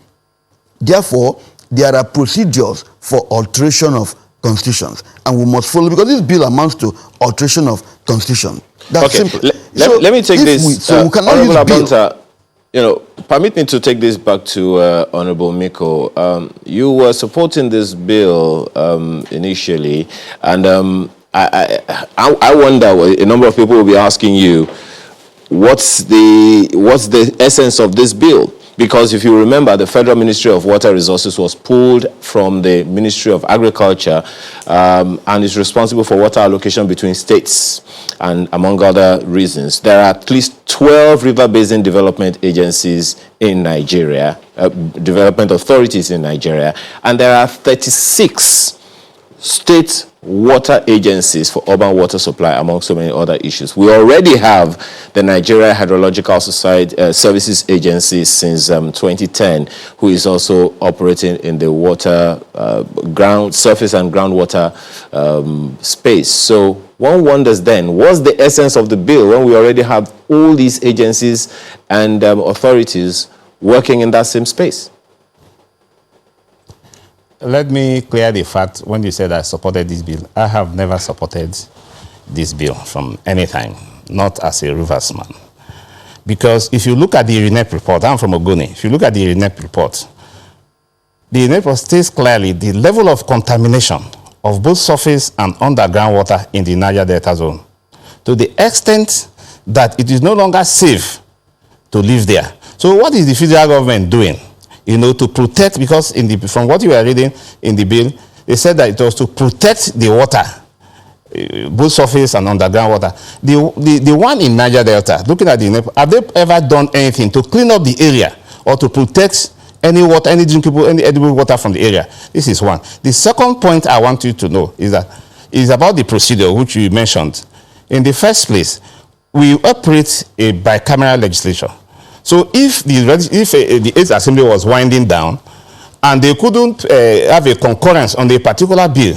therefore, there are procedures for alteration of constitutions, and we must follow, because this bill amounts to alteration of constitution. That's okay. simple. Let me take this. We cannot use bill. Permit me to take this back to Honorable Miko. You were supporting this bill initially, and I wonder, a number of people will be asking you, what's the essence of this bill? Because if you remember, the Federal Ministry of Water Resources was pulled from the Ministry of Agriculture and is responsible for water allocation between states, and among other reasons. There are at least 12 river basin development agencies in Nigeria, development authorities in Nigeria, and there are 36 state water agencies for urban water supply, among so many other issues. We already have the Nigeria Hydrological Society Services Agency since 2010, who is also operating in the water, surface and groundwater space. So one wonders then, what's the essence of the bill when we already have all these agencies and authorities working in that same space? Let me clear the fact. When you said I supported this bill, I have never supported this bill from any time, not as a Rivers man. Because if you look at the UNEP report, I'm from Ogoni, if you look at the UNEP report states clearly the level of contamination of both surface and underground water in the Niger Delta zone, to the extent that it is no longer safe to live there. So what is the federal government doing? To protect, because from what you were reading in the bill, they said that it was to protect the water, both surface and underground water. The one in Niger Delta, looking at the NEP, have they ever done anything to clean up the area or to protect any water, any drinkable, any edible water from the area. This is one. The second point I want you to know is about the procedure which you mentioned. In the first place, we operate a bicameral legislature. So if the 8th Assembly was winding down and they couldn't have a concurrence on a particular bill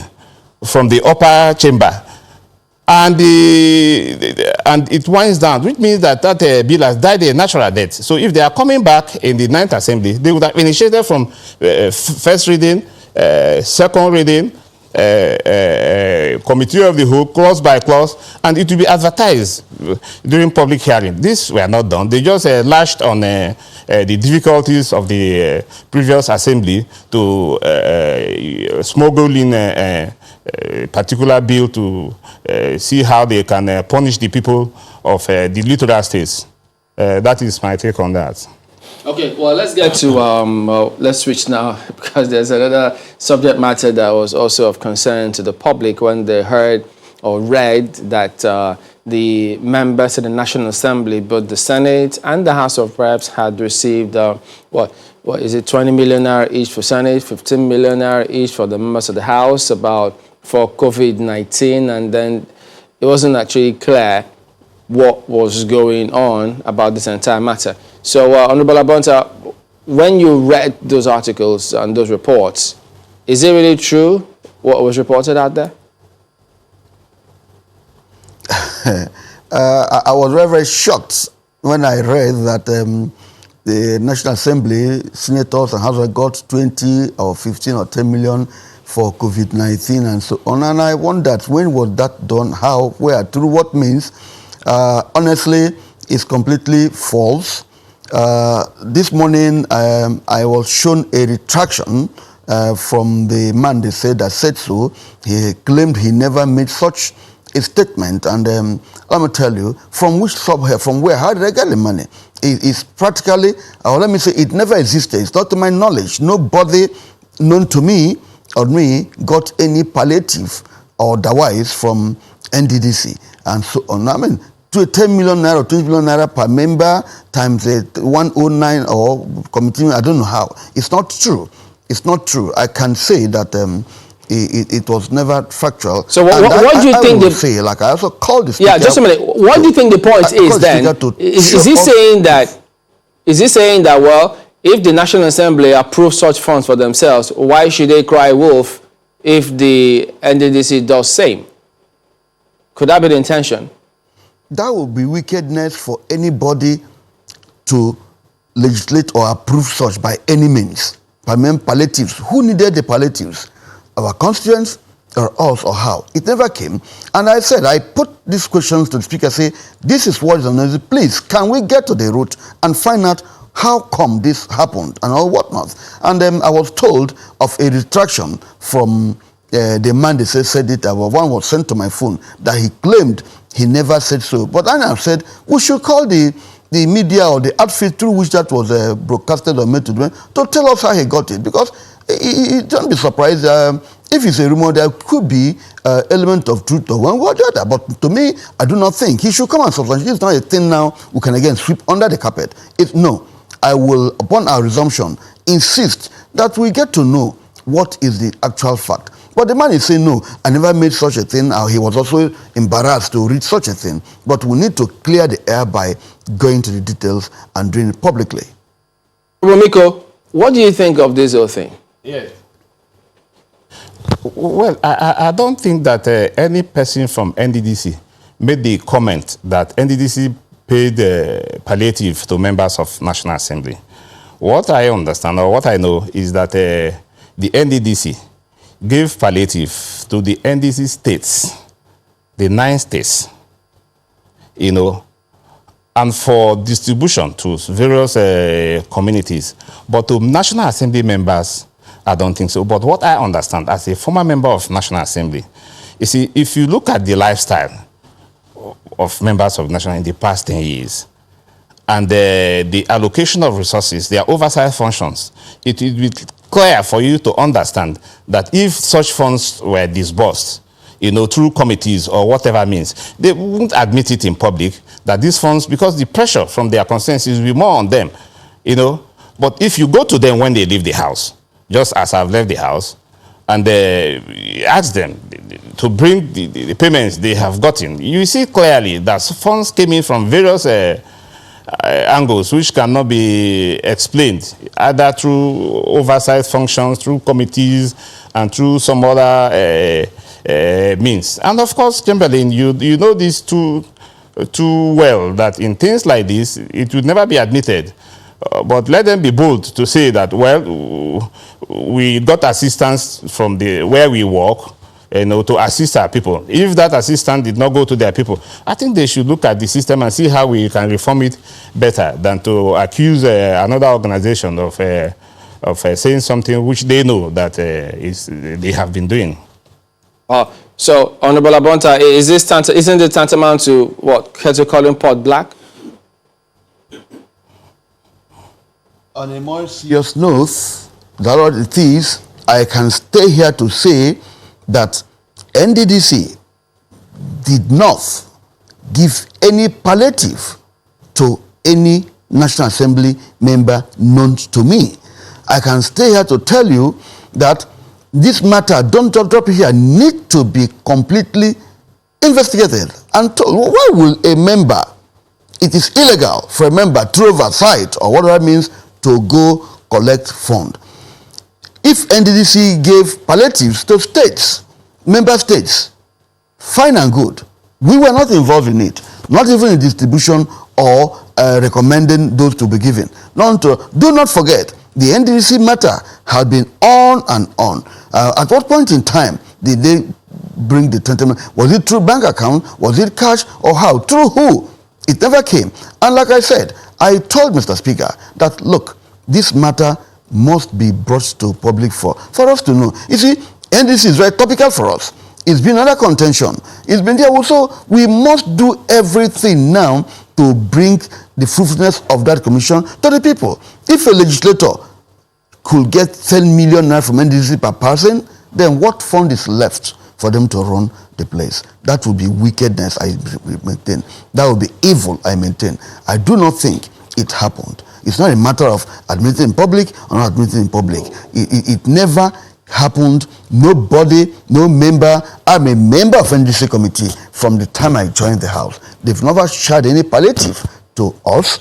from the upper chamber, and it winds down, which means that bill has died a natural death. So if they are coming back in the 9th Assembly, they would have initiated from first reading, second reading, committee of the whole, clause by clause, and it will be advertised during public hearing. This were not done. They just lashed on the difficulties of the previous assembly to smuggle in a particular bill to see how they can punish the people of the littoral states. That is my take on that. Okay, well, let's get to, let's switch now, because there's another subject matter that was also of concern to the public when they heard or read that the members of the National Assembly, both the Senate and the House of Reps, had received, what is it, 20 million naira each for Senate, 15 million naira each for the members of the House, for COVID-19, and then it wasn't actually clear what was going on about this entire matter. So, Honorable Abonta, when you read those articles and those reports, is it really true what was reported out there? I was very, very shocked when I read that the National Assembly, senators and House got 20 or 15 or 10 million for COVID-19 and so on. And I wondered, when was that done, how, where, through what means? Honestly, it's completely false. This morning, I was shown a retraction from the man they said that said so. He claimed he never made such a statement. And let me tell you, from which subhead, from where, how did I get the money? It's practically, or let me say, it never existed. It's not to my knowledge. Nobody known to me or me got any palliative or otherwise from NDDC and so on. I mean, to 10 million naira or 20 million naira per member times 109 or committee, I don't know how. It's not true. It's not true. I can say that it was never factual. So what do you think? Say, like I also called the speaker. Yeah, just a minute. What do you think the point is then? Is he saying that? Is he saying that, well, if the National Assembly approves such funds for themselves, why should they cry wolf if the NDDC does same? Could that be the intention? That would be wickedness for anybody to legislate or approve such by any means. I mean, palliatives. Who needed the palliatives? Our constituents or us or how? It never came. And I said, I put these questions to the speaker, say, this is what is on the please, can we get to the root and find out how come this happened and all whatnot? And then I was told of a retraction from the man they said it. One was sent to my phone that he claimed he never said so. But I said, we should call the media or the outfit through which that was broadcasted or made to them to tell us how he got it. Because don't be surprised. If it's a rumor, there could be element of truth or one word or the other. But to me, I do not think he should come and substantiate. It's not a thing now we can again sweep under the carpet. No, I will, upon our resumption, insist that we get to know what is the actual fact. But the man is saying, no, I never made such a thing. He was also embarrassed to read such a thing. But we need to clear the air by going to the details and doing it publicly. Romiko, what do you think of this whole thing? Yes. Well, I don't think that any person from NDDC made the comment that NDDC paid palliative to members of National Assembly. What I understand or what I know is that the NDDC gave palliative to the NDC states, the 9 states, and for distribution to various communities. But to National Assembly members, I don't think so. But what I understand as a former member of National Assembly, you see, if you look at the lifestyle of members of National in the past 10 years, and the allocation of resources, their oversight functions, it will be clear for you to understand that if such funds were disbursed, through committees or whatever means, they wouldn't admit it in public that these funds, because the pressure from their constituencies will be more on them, But if you go to them when they leave the house, just as I've left the house, and ask them to bring the payments they have gotten, you see clearly that funds came in from various angles which cannot be explained, either through oversight functions, through committees, and through some other means. And of course, Chamberlain, you know this too well, that in things like this, it would never be admitted. But let them be bold to say that, well, we got assistance from where we work, to assist our people. If that assistance did not go to their people, I think they should look at the system and see how we can reform it better than to accuse another organization of saying something which they know that they have been doing. So, Honorable Abonta, isn't it tantamount to what Kettle calling pot black? On a more serious note, that what it is, I can stay here to say that NDDC did not give any palliative to any National Assembly member known to me. I can stay here to tell you that this matter, don't drop it here, need to be completely investigated and told. Why will a member, it is illegal for a member through oversight or whatever means to go collect fund. If NDDC gave palliatives to states, member states, fine and good. We were not involved in it, not even in distribution or recommending those to be given. Do not forget, the NDDC matter had been on and on. At what point in time did they bring the 20 million? Was it through bank account? Was it cash? Or how? Through who? It never came. And like I said, I told Mr. Speaker that, look, this matter must be brought to public for us to know. You see, NDDC is very topical for us. It's been under contention. It's been there also. We must do everything now to bring the fruitfulness of that commission to the people. If a legislator could get 10 million naira from NDDC per person, then what fund is left for them to run the place? That would be wickedness, I maintain. That would be evil, I maintain. I do not think it happened. It's not a matter of admitting in public or not admitting in public. It never happened. Nobody, no member. I'm a member of NDC committee from the time I joined the house. They've never shared any palliative to us.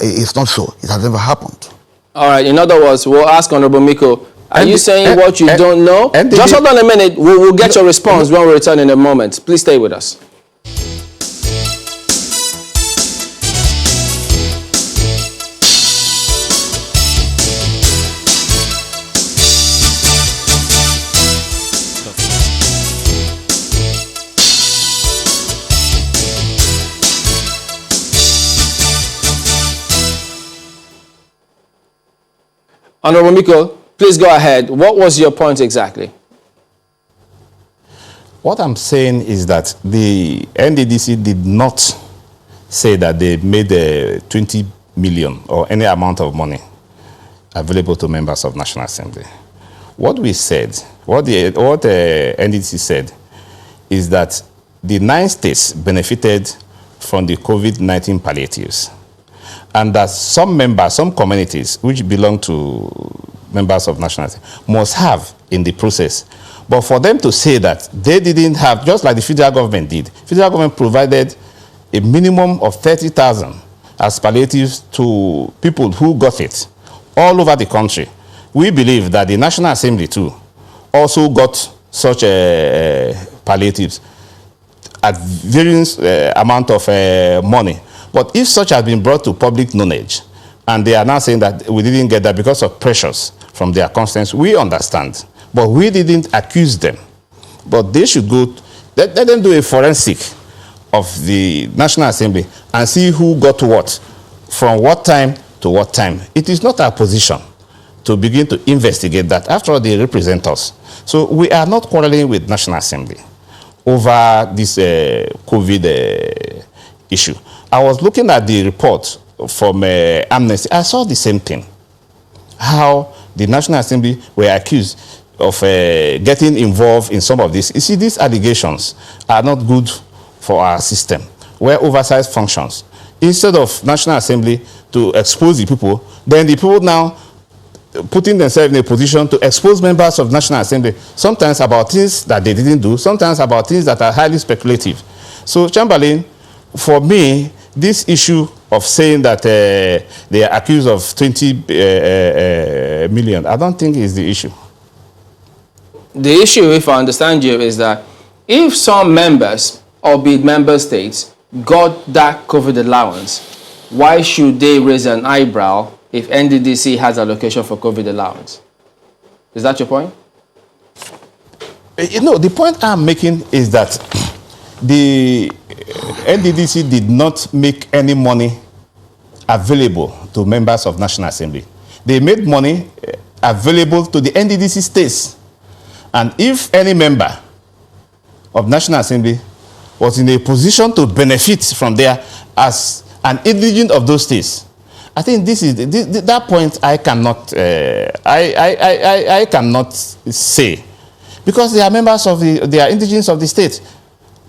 It's not so. It has never happened. All right. In other words, we'll ask Honorable Miko. Are you saying what you don't know? Just hold on a minute. We'll get your response when we return in a moment. Please stay with us. Honorable Miko, please go ahead. What was your point exactly? What I'm saying is that the NDDC did not say that they made 20 million or any amount of money available to members of National Assembly. What we said, what the NDDC said, is that the 9 states benefited from the COVID-19 palliatives, and that some members, some communities which belong to members of National Assembly must have in the process. But for them to say that they didn't have, just like the federal government did, federal government provided a minimum of 30,000 as palliatives to people who got it all over the country. We believe that the National Assembly too also got such palliatives at various amount of money. But if such has been brought to public knowledge, and they are now saying that we didn't get that because of pressures from their constituents, we understand. But we didn't accuse them. But they should go, let them do a forensic of the National Assembly and see who got what, from what time to what time. It is not our position to begin to investigate that. After all, they represent us. So we are not quarreling with National Assembly over this COVID issue. I was looking at the report from Amnesty. I saw the same thing. How the National Assembly were accused of getting involved in some of this. You see, these allegations are not good for our system, where oversight functions instead of National Assembly to expose the people, then the people now putting themselves in a position to expose members of National Assembly, sometimes about things that they didn't do, sometimes about things that are highly speculative. So, Chamberlain, for me, this issue of saying that they are accused of 20 million, I don't think is the issue. The issue, if I understand you, is that if some members, albeit member states, got that COVID allowance, why should they raise an eyebrow if NDDC has allocation for COVID allowance? Is that your point? You know, the point I'm making is that the NDDC did not make any money available to members of National Assembly. They made money available to the NDDC states. And if any member of National Assembly was in a position to benefit from there as an indigent of those states, I think this is that point I cannot I cannot say, because they are members of they are indigents of the state.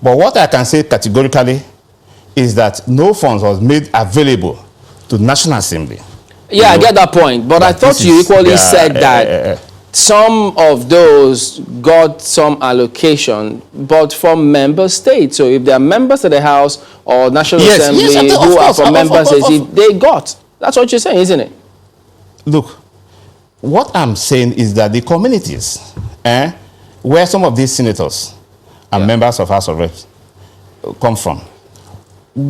But what I can say categorically is that no funds was made available to National Assembly. Yeah, I get that point. But I thought you equally said that some of those got some allocation, but from member states. So if they are members of the House or National Assembly who are from member states, they got. That's what you're saying, isn't it? Look, what I'm saying is that the communities where some of these senators and members of House of Reps come from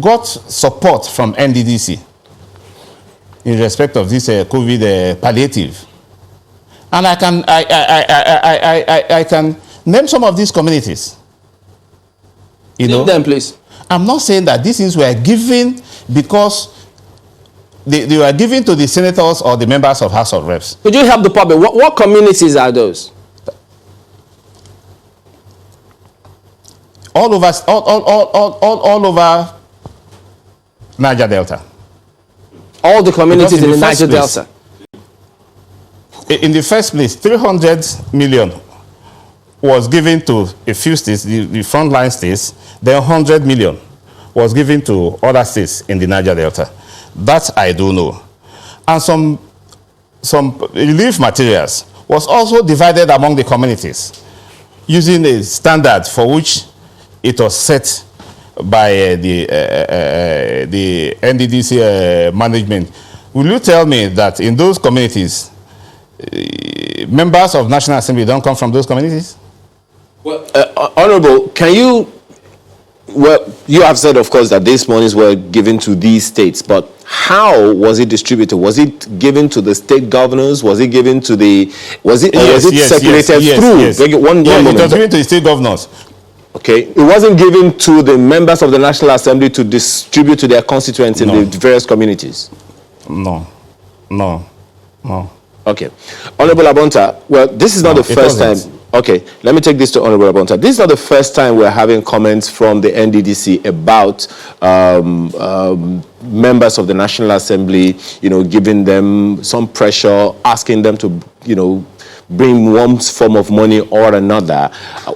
got support from NDDC in respect of this COVID palliative. And I can name some of these communities. You know, them, please. I'm not saying that these things were given because they were given to the senators or the members of House of Reps. Could you help the public? What communities are those? All over Niger Delta. All the communities in the Niger Delta. In the first place, 300 million was given to a few states, the frontline states. Then 100 million was given to other states in the Niger Delta. That I do know. And some relief materials was also divided among the communities using a standard for which it was set by the NDDC management. Will you tell me that in those communities, members of National Assembly don't come from those communities? Well, Honorable, can you... Well, you have said, of course, that these monies were given to these states, but how was it distributed? Was it given to the state governors? Was it given to the... Was it circulated through? Yes. One moment. It was given to the state governors. Okay. It wasn't given to the members of the National Assembly to distribute to their constituents in the various communities? No. Okay. Honorable Abonta, well, this is not the first time. Okay, let me take this to Honorable Abonta. This is not the first time we're having comments from the NDDC about members of the National Assembly, giving them some pressure, asking them to, bring one form of money or another.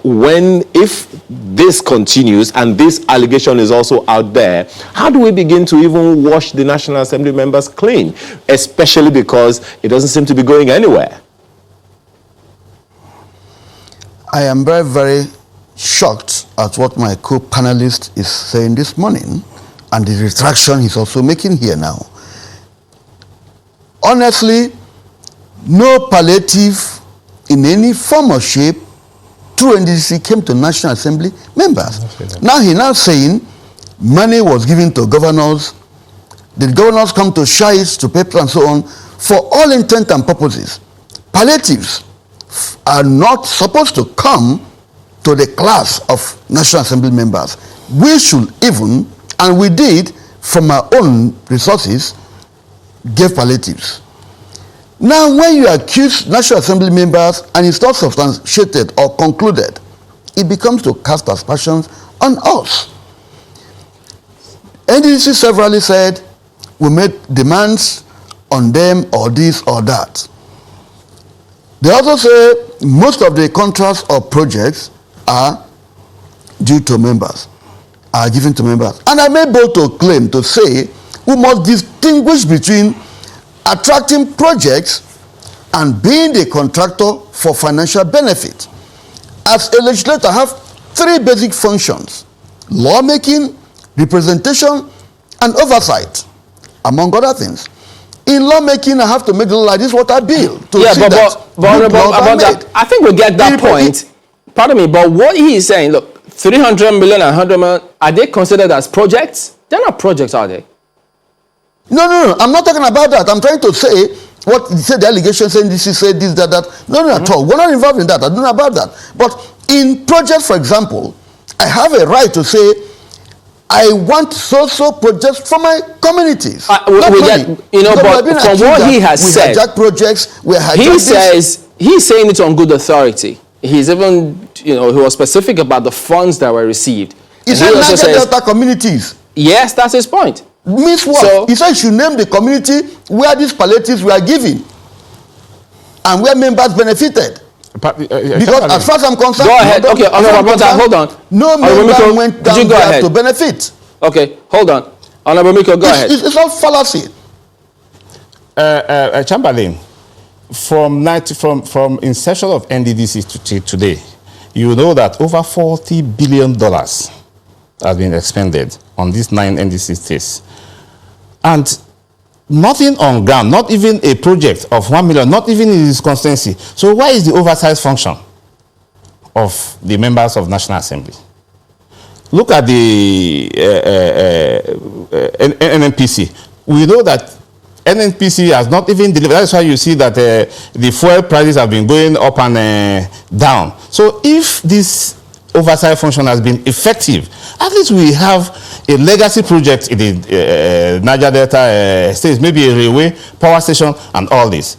If this continues and this allegation is also out there, how do we begin to even wash the National Assembly members clean, especially because it doesn't seem to be going anywhere? I am very, very shocked at what my co-panelist is saying this morning and the retraction he's also making here now. Honestly, no palliative in any form or shape through NDDC came to National Assembly members. Now he's saying money was given to governors. The governors come to share it to people and so on. For all intent and purposes, palliatives are not supposed to come to the class of National Assembly members. We should even, and we did, from our own resources, give palliatives. Now, when you accuse National Assembly members and it's not substantiated or concluded, it becomes to cast aspersions on us. NDDC severally said we made demands on them or this or that. They also say most of the contracts or projects are due to members. are given to members. And I may bold to claim to say we must distinguish between attracting projects and being the contractor for financial benefit. As a legislator, I have three basic functions: lawmaking, representation, and oversight, among other things. In lawmaking, I have to make the law like this water bill to see that good laws are made. I think we get that point. Pardon me, but what he is saying, look, 300 million and 100 million, are they considered as projects? They're not projects, are they? No. I'm not talking about that. I'm trying to say what he said, the allegation saying this, he said this, that. No, at all. We're not involved in that. I don't know about that. But in projects, for example, I have a right to say, I want so projects for my communities. But from what he has said, hijack projects, he's saying it on good authority. He's even, he was specific about the funds that were received. He said Niger Delta communities. Yes, that's his point. Means what? So, he said you should name the community where these palliatives were given and where members benefited. Because as far as I'm concerned, go ahead. Okay, hold on. No member went down there to benefit. Okay, hold on. Honorable Miko, go ahead. It's all fallacy. Chamberlain, from inception of NDDC to today, you know that over $40 billion has been expended on these 9 NDC states. And nothing on ground, not even a project of 1 million, not even in his constituency. So why is the oversight function of the members of National Assembly? Look at the NNPC. We know that NNPC has not even delivered. That's why you see that the fuel prices have been going up and down. So if this oversight function has been effective, at least we have a legacy project in the Niger Delta states, maybe a railway, power station, and all this.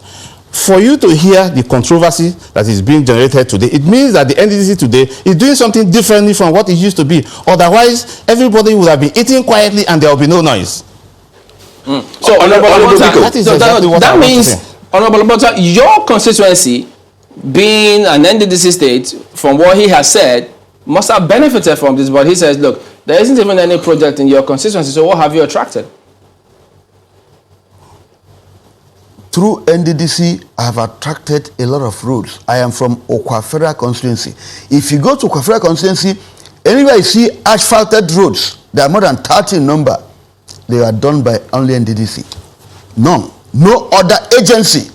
For you to hear the controversy that is being generated today, it means that the NDDC today is doing something differently from what it used to be. Otherwise, everybody would have been eating quietly and there will be no noise. So, Honorable Abota, that means, Honorable Abota, your constituency, being an NDDC state, from what he has said, must have benefited from this. But he says, look, there isn't even any project in your constituency, so what have you attracted? Through NDDC, I have attracted a lot of roads. I am from Okwafera constituency. If you go to Okwafera constituency, anywhere you see asphalted roads, there are more than 30 in number. They are done by only NDDC. None. No other agency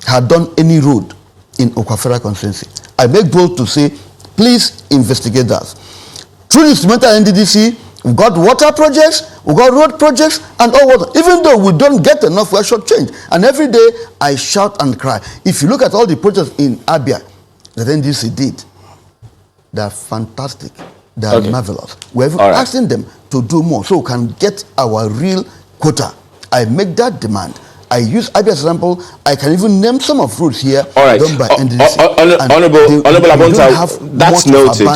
had done any road in Okwafera constituency. I make bold to say, please investigate that. Through the instrumental NDDC, we've got water projects, we've got road projects, and all water. Even though we don't get enough, we're shortchanged. And every day, I shout and cry. If you look at all the projects in Abia that NDDC did, they're fantastic. They're marvelous. We're even asking them to do more so we can get our real quota. I make that demand. I use Abia as an example. I can even name some of routes here done by NDDC. Honorable Abonta, that's noted.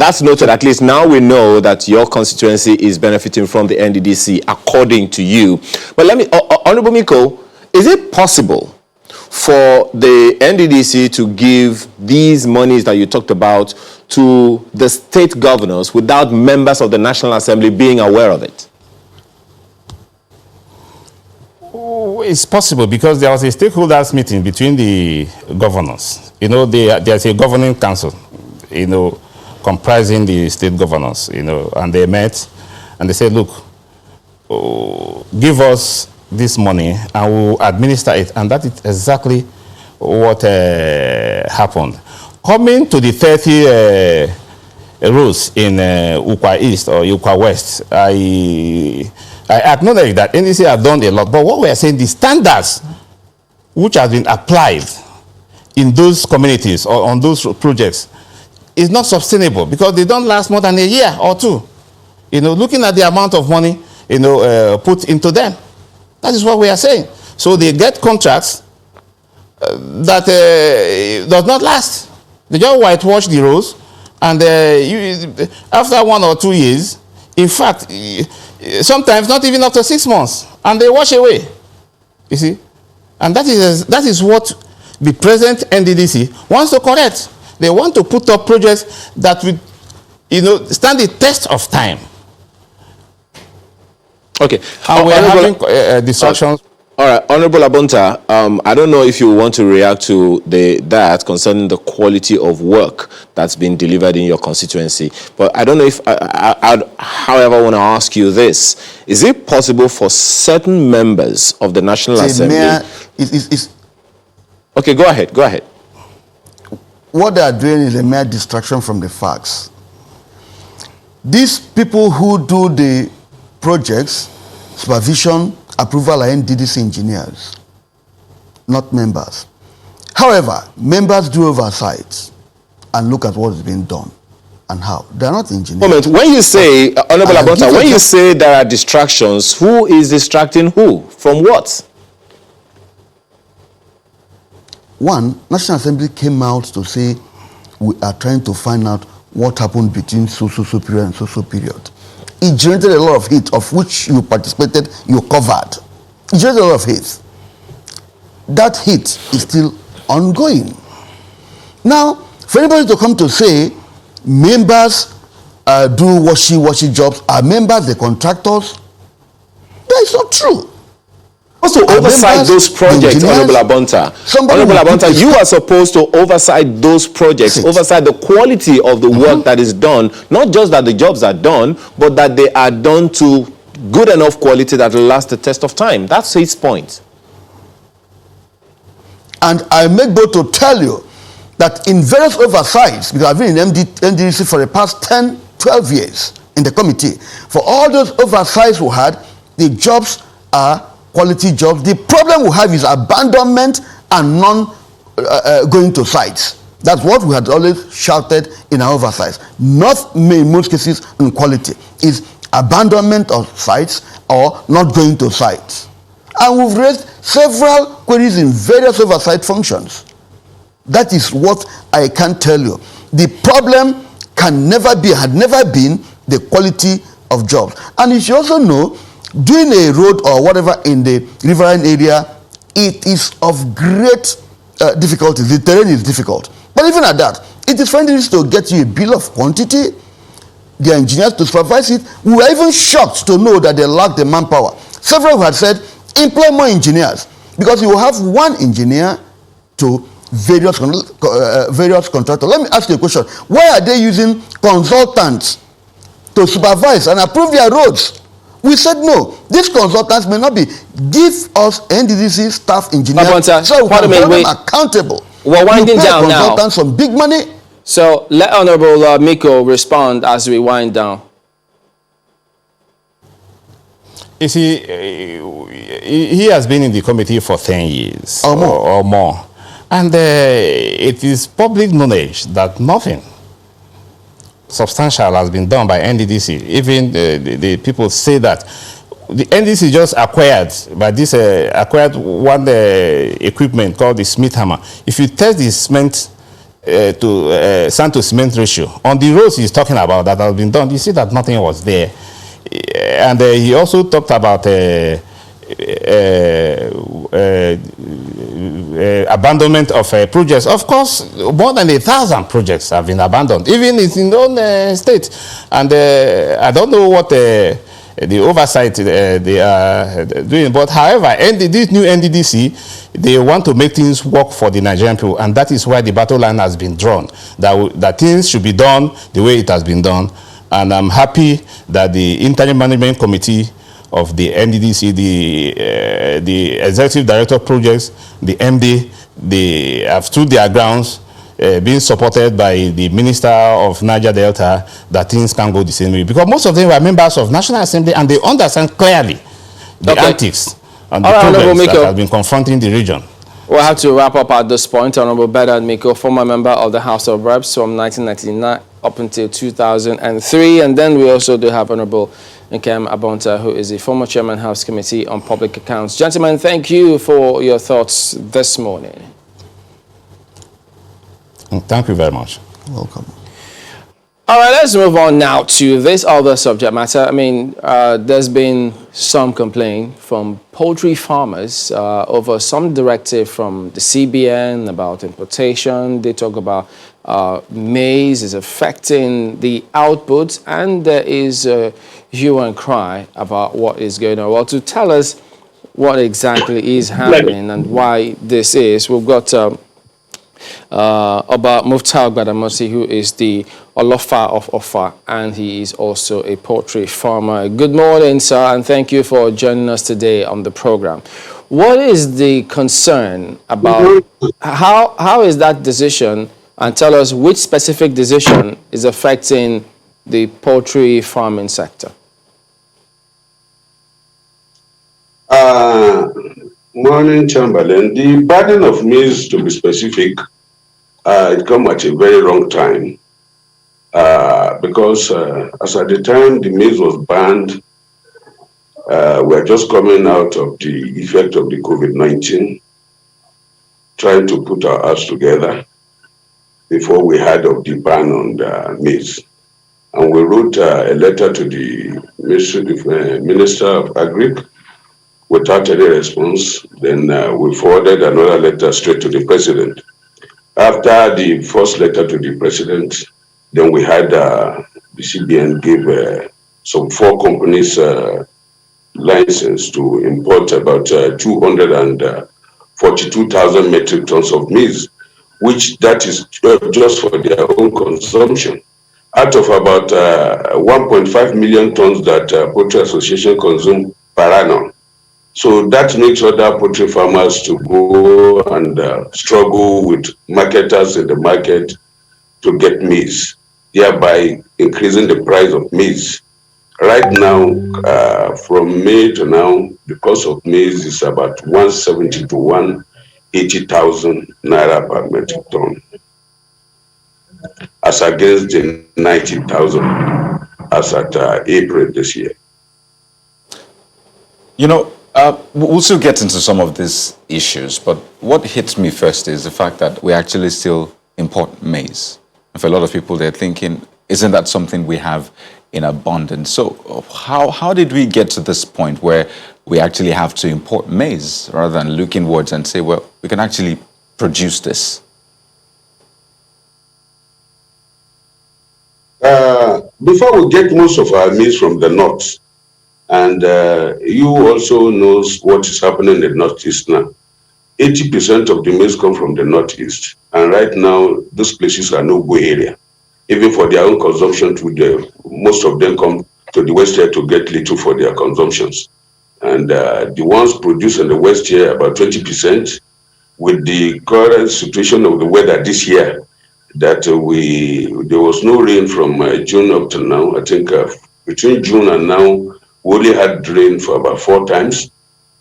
That's noted. At least now we know that your constituency is benefiting from the NDDC, according to you. But let me, Honorable Miko, is it possible for the NDDC to give these monies that you talked about to the state governors without members of the National Assembly being aware of it? It's possible because there was a stakeholders meeting between the governors. There's a governing council, comprising the state governors, and they met and they said, look, give us this money and we'll administer it. And that is exactly what happened. Coming to the 30 roads in Ukwa East or Ukwa West, I acknowledge that NDC have done a lot, but what we are saying, the standards which have been applied in those communities or on those projects is not sustainable because they don't last more than a year or two. Looking at the amount of money, put into them. That is what we are saying. So they get contracts that does not last. They just whitewash the roads, and after 1 or 2 years, in fact, sometimes not even up to 6 months, and they wash away. You see, and that is what the present NDDC wants to correct. They want to put up projects that will, stand the test of time. Okay. And we're Honorable- having distractions. All right, Honorable Abonta, I don't know if you want to react to that concerning the quality of work that's been delivered in your constituency, but I don't know if, I'd however, want to ask you this. Is it possible for certain members of the National Assembly... Okay, go ahead. What they are doing is a mere distraction from the facts. These people who do the projects, supervision, approval are NDDC engineers, not members. However, members do oversight and look at what is being done and how. They are not engineers. Moment, when you say, Honorable Abonta, when you say there are distractions, who is distracting who? From what? One, National Assembly came out to say we are trying to find out what happened between so-so period and so-so period. It generated a lot of heat, of which you participated, you covered. It generated a lot of heat. That heat is still ongoing. Now, for anybody to come to say members do washy jobs, are members the contractors? That is not true. Also oversight those projects, Honorable Abonta. Honorable Abonta, you are supposed to oversight those projects, oversight the quality of the work that is done, not just that the jobs are done, but that they are done to good enough quality that will last the test of time. That's his point. And I make bold to tell you that in various oversights, because I've been in NDDC for the past 10, 12 years in the committee, for all those oversights we had, the jobs are quality jobs. The problem we have is abandonment and going to sites. That's what we had always shouted in our oversights. Not in most cases in quality. Is abandonment of sites or not going to sites. And we've raised several queries in various oversight functions. That is what I can tell you. The problem can never be, had never been, the quality of jobs. And you should also know, doing a road or whatever in the riverine area, it is of great difficulty. The terrain is difficult. But even at that, it is fine to get you a bill of quantity, the engineers to supervise it. We were even shocked to know that they lack the manpower. Several had said, employ more engineers, because you will have one engineer to various contractors. Let me ask you a question. Why are they using consultants to supervise and approve their roads? We said no. These consultants may not be. Give us NDDC staff engineers so we can hold them accountable. We're winding down now. Consultants some big money. So let Honorable Miko respond as we wind down. You see, he has been in the committee for 10 years or more. And it is public knowledge that nothing substantial has been done by NDDC. Even the people say that the NDDC just acquired one equipment called the Smith hammer. If you test the cement to sand to cement ratio on the roads he's talking about that has been done, you see that nothing was there. And he also talked about abandonment of projects. Of course, more than 1,000 projects have been abandoned, even in his own state. And I don't know what the oversight they are doing. But however, this new NDDC, they want to make things work for the Nigerian people. And that is why the battle line has been drawn, that things should be done the way it has been done. And I'm happy that the Interim Management Committee of the NDDC, the Executive Director of Projects, the MD, they have stood their grounds, being supported by the Minister of Niger Delta, that things can go the same way. Because most of them were members of National Assembly and they understand clearly the antics and the problems that have been confronting the region. We'll have to wrap up at this point. Honorable Bernard Miko, former member of the House of Reps from 1999 up until 2003. And then we also do have Honorable Nkem Abonta, who is the former Chairman House Committee on Public Accounts. Gentlemen, thank you for your thoughts this morning. Thank you very much. Welcome. All right, let's move on now to this other subject matter. I mean, there's been some complain from poultry farmers over some directive from the CBN about importation. They talk about maize is affecting the output, and there is a hue and cry about what is going on. Well, to tell us what exactly is happening and why this is, we've got about Muftar Gbadamosi, who is the Olofa of Ofa, and he is also a poultry farmer. Good morning, sir, and thank you for joining us today on the program. What is the concern about how is that decision, and tell us which specific decision is affecting the poultry farming sector? Morning, Chamberlain. The burden of maize, to be specific, it come at a very wrong time because as at the time the maize was banned, we're just coming out of the effect of the COVID-19, trying to put our hearts together before we heard of the ban on the maize. And we wrote a letter to the Minister of Agri without any response. Then we forwarded another letter straight to the President. After the first letter to the President, then we had the CBN give some 4 companies license to import about 242,000 metric tons of maize, which that is just for their own consumption. Out of about 1.5 million tons that Poultry Association consume per annum. So that makes other poultry farmers to go and struggle with marketers in the market to get maize, thereby increasing the price of maize. Right now, from May to now, the cost of maize is about 170 to 180,000 naira per metric ton, as against the 90,000 as at April this year. You know, we'll still get into some of these issues, but what hits me first is the fact that we actually still import maize. And for a lot of people, they're thinking, isn't that something we have in abundance? So how did we get to this point where we actually have to import maize rather than look inwards and say, well, we can actually produce this? Before we get most of our maize from the north, and you also knows what is happening in the northeast now. 80% of the maize come from the northeast, and right now those places are no-go area. Even for their own consumption, most of them come to the west here to get little for their consumptions. And the ones produced in the west here, about 20%, with the current situation of the weather this year, that there was no rain from June up to now. I think between June and now, we only had rain for about 4 times.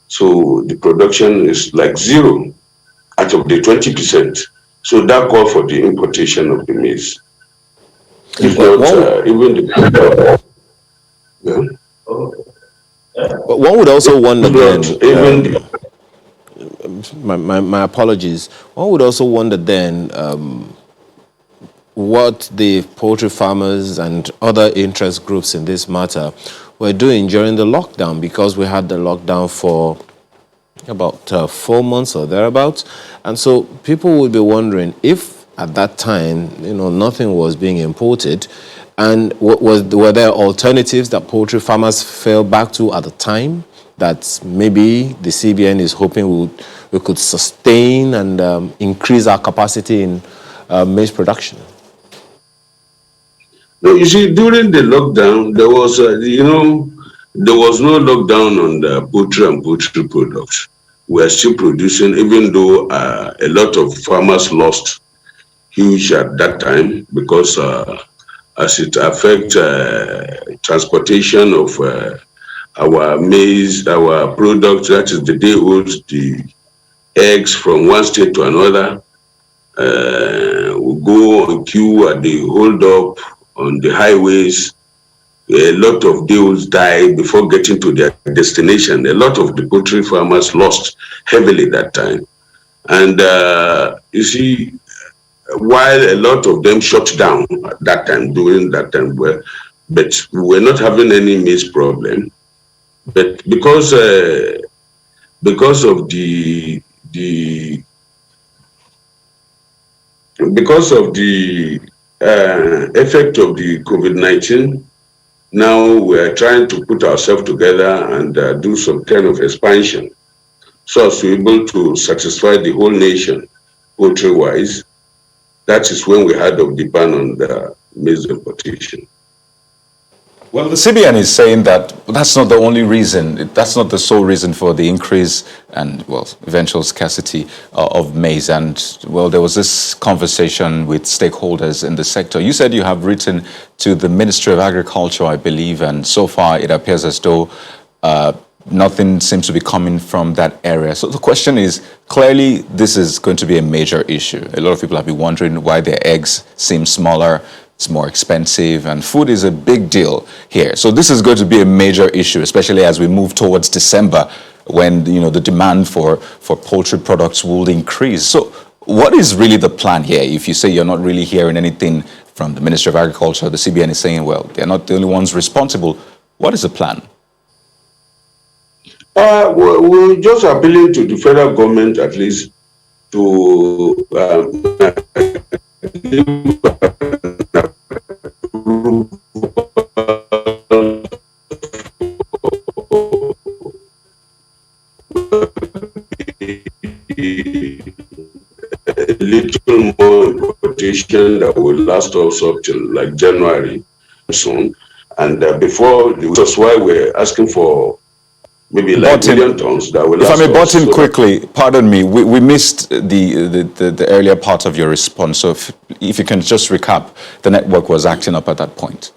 So the production is like 0 out of the 20%. So that called for the importation of the maize. If not, even the... But one would also wonder then, my apologies, one would also wonder then what the poultry farmers and other interest groups in this matter were doing during the lockdown, because we had the lockdown for about 4 months or thereabouts. And so people would be wondering if at that time, nothing was being imported, and were there alternatives that poultry farmers fell back to at the time that maybe the CBN is hoping we could sustain and increase our capacity in maize production? No, you see, during the lockdown, there was, there was no lockdown on the poultry and poultry products. We are still producing, even though a lot of farmers lost huge at that time, because as it affects transportation of our maize, our products, that is the day old, the eggs from one state to another, we go on queue at the hold up on the highways. A lot of deals die before getting to their destination. A lot of the poultry farmers lost heavily that time. And you see, while a lot of them shut down at that time, during that time, but we were not having any maize problem. But because of the because of the effect of the COVID-19, now we are trying to put ourselves together and do some kind of expansion so as to be able to satisfy the whole nation poultry-wise. That is when we heard of the ban on the maize importation. Well, the CBN is saying that that's not the only reason, that's not the sole reason for the increase and, well, eventual scarcity of maize. And, well, there was this conversation with stakeholders in the sector. You said you have written to the Ministry of Agriculture, I believe, and so far it appears as though nothing seems to be coming from that area. So the question is, clearly this is going to be a major issue. A lot of people have been wondering why their eggs seem smaller. It's more expensive, and food is a big deal here. So this is going to be a major issue, especially as we move towards December, when the demand for poultry products will increase. So what is really the plan here? If you say you're not really hearing anything from the Ministry of Agriculture, the CBN is saying, well, they're not the only ones responsible. What is the plan? We're just appealing to the federal government, at least, to a little more importation that will last us up till like January soon. And before, that's why we're asking for maybe like million tons that will last. If I may butt in quickly, pardon me, we missed the earlier part of your response. So if you can just recap, the network was acting up at that point.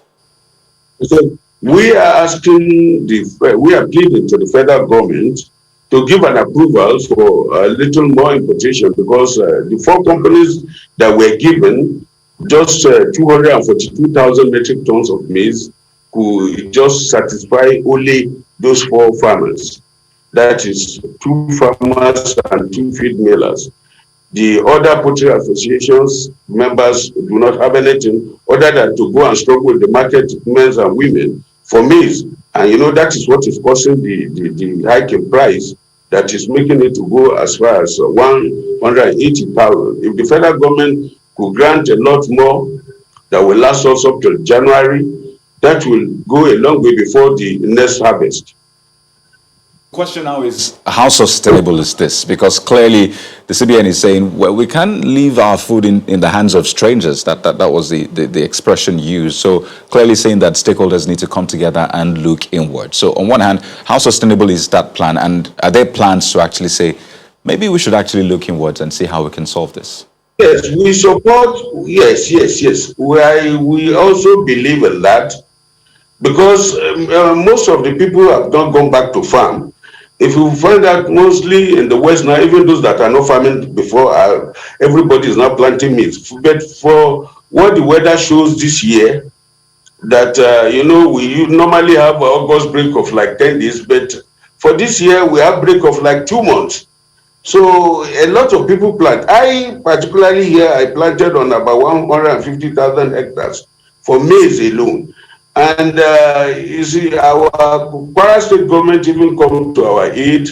So we are asking, we are pleading to the federal government to give an approval for a little more importation, because the 4 companies that were given just 242,000 metric tons of maize could just satisfy only those 4 farmers. That is 2 farmers and 2 feed millers. The other poultry associations members do not have anything other than to go and struggle with the market, men and women, for maize. And that is what is causing the hike in price, that is making it to go as far as 180,000. If the federal government could grant a lot more that will last us up till January, that will go a long way before the next harvest. The question now is, how sustainable is this? Because clearly the CBN is saying, well, we can't leave our food in the hands of strangers. That was the expression used. So clearly saying that stakeholders need to come together and look inward. So on one hand, how sustainable is that plan? And are there plans to actually say, maybe we should actually look inwards and see how we can solve this? Yes, we support, yes. We also believe in that, because most of the people have not gone back to farm. If you find out mostly in the West now, even those that are not farming before, everybody is now planting maize. But for what the weather shows this year, that, we normally have an August break of like 10 days, but for this year, we have break of like 2 months. So a lot of people plant. I particularly here, I planted on about 150,000 hectares for maize alone. And you see, our Kwara State government even come to our aid,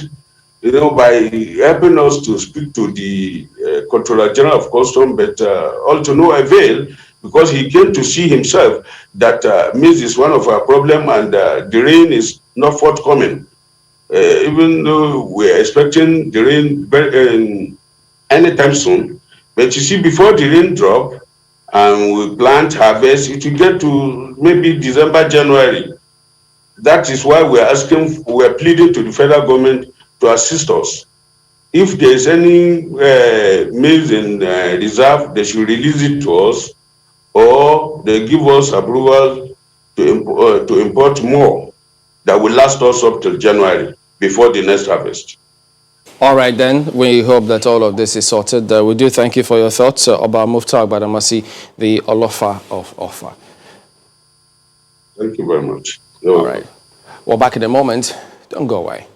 by helping us to speak to the Controller General of Customs, but all to no avail, because he came to see himself that maize is one of our problems, and the rain is not forthcoming. Even though we're expecting the rain anytime soon, but you see, before the rain drop and we plant, harvest, it will get to maybe December, January. That is why we're pleading to the federal government to assist us. If there is any maize in reserve, they should release it to us, or they give us approval to import more that will last us up till January before the next harvest. All right, then. We hope that all of this is sorted. We do thank you for your thoughts about Muftag Badamasi, the Olofa of Offa. Thank you very much. All right. Well, back in a moment. Don't go away.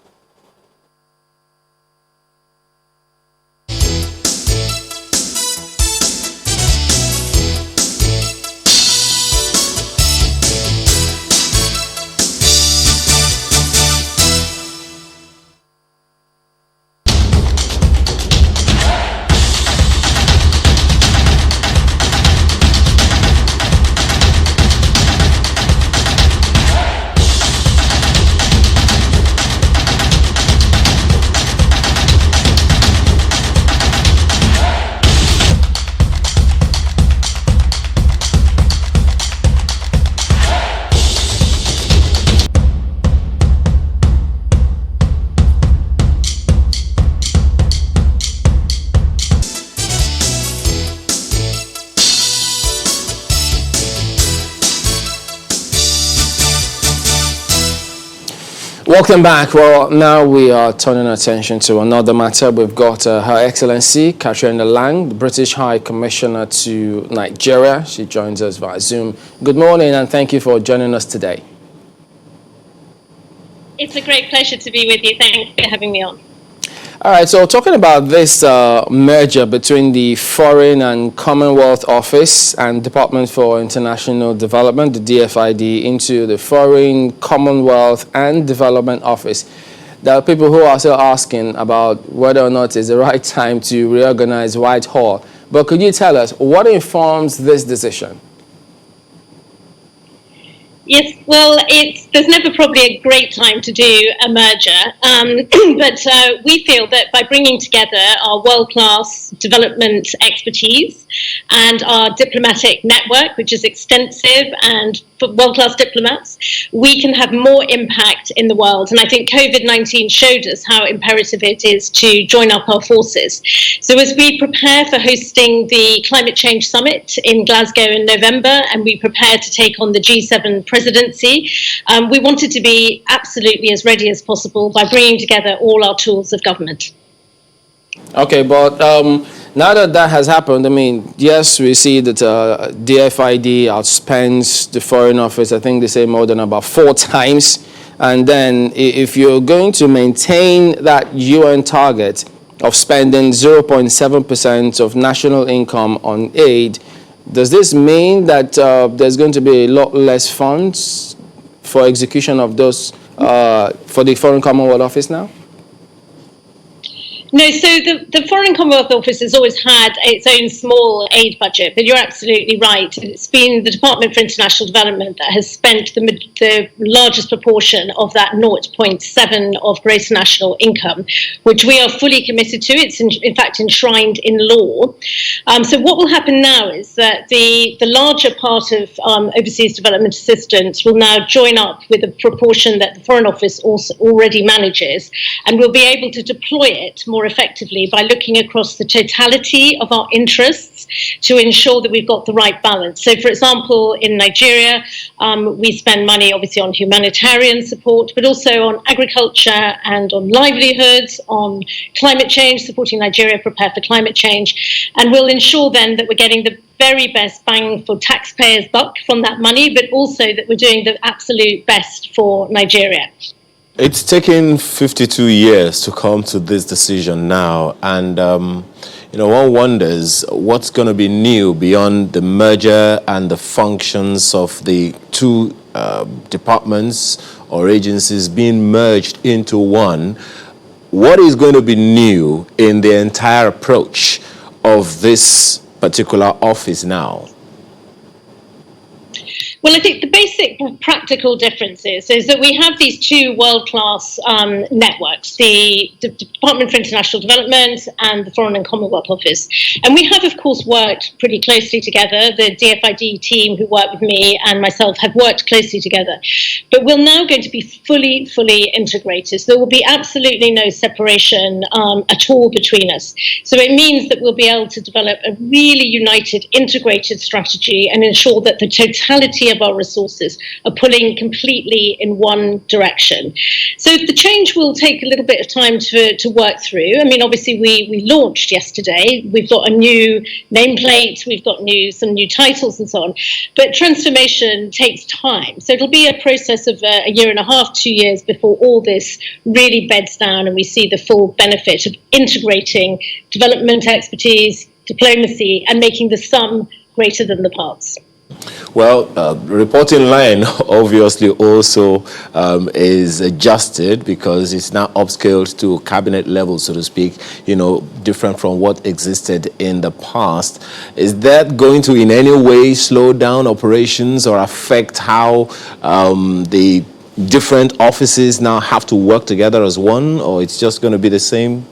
Welcome back. Well, now we are turning attention to another matter. We've got Her Excellency Katrina Lang, the British High Commissioner to Nigeria. She joins us via Zoom. Good morning and thank you for joining us today. It's a great pleasure to be with you. Thanks for having me on. All right, so talking about this merger between the Foreign and Commonwealth Office and Department for International Development, the DFID, into the Foreign, Commonwealth and Development Office. There are people who are still asking about whether or not it's the right time to reorganize Whitehall. But could you tell us what informs this decision? Yes, well, there's never probably a great time to do a merger, but we feel that by bringing together our world-class development expertise and our diplomatic network, which is extensive, and for world-class diplomats, we can have more impact in the world. And I think COVID-19 showed us how imperative it is to join up our forces. So as we prepare for hosting the Climate Change Summit in Glasgow in November, and we prepare to take on the G7 presidency, we wanted to be absolutely as ready as possible by bringing together all our tools of government. Okay, but now that has happened, I mean, yes, we see that DFID outspends the Foreign Office, I think they say more than about 4 times. And then if you're going to maintain that UN target of spending 0.7% of national income on aid, does this mean that there's going to be a lot less funds for execution of those for the Foreign Commonwealth Office now? No, so the Foreign Commonwealth Office has always had its own small aid budget, but you're absolutely right. It's been the Department for International Development that has spent the largest proportion of that 0.7 of gross national income, which we are fully committed to. It's in fact enshrined in law. So what will happen now is that the larger part of overseas development assistance will now join up with a proportion that the Foreign Office also already manages, and we'll be able to deploy it more effectively by looking across the totality of our interests to ensure that we've got the right balance. So, for example, in Nigeria, we spend money obviously on humanitarian support, but also on agriculture and on livelihoods, on climate change, supporting Nigeria prepare for climate change. And we'll ensure then that we're getting the very best bang for taxpayers' buck from that money, but also that we're doing the absolute best for Nigeria. It's taken 52 years to come to this decision now, and one wonders what's going to be new beyond the merger and the functions of the two departments or agencies being merged into one. What is going to be new in the entire approach of this particular office now? Well, I think the basic practical difference is that we have these two world-class networks, the Department for International Development and the Foreign and Commonwealth Office. And we have, of course, worked pretty closely together. The DFID team who work with me and myself have worked closely together. But we're now going to be fully integrated. So there will be absolutely no separation at all between us. So it means that we'll be able to develop a really united, integrated strategy and ensure that the totality of our resources are pulling completely in one direction. So the change will take a little bit of time to work through. I mean, obviously we launched yesterday. We've got a new nameplate, we've got some new titles and so on. But transformation takes time. So it'll be a process of a year and a half, 2 years before all this really beds down and we see the full benefit of integrating development expertise, diplomacy, and making the sum greater than the parts. Well, reporting line obviously also is adjusted because it's now upscaled to cabinet level, so to speak, different from what existed in the past. Is that going to in any way slow down operations or affect how the different offices now have to work together as one, or it's just going to be the same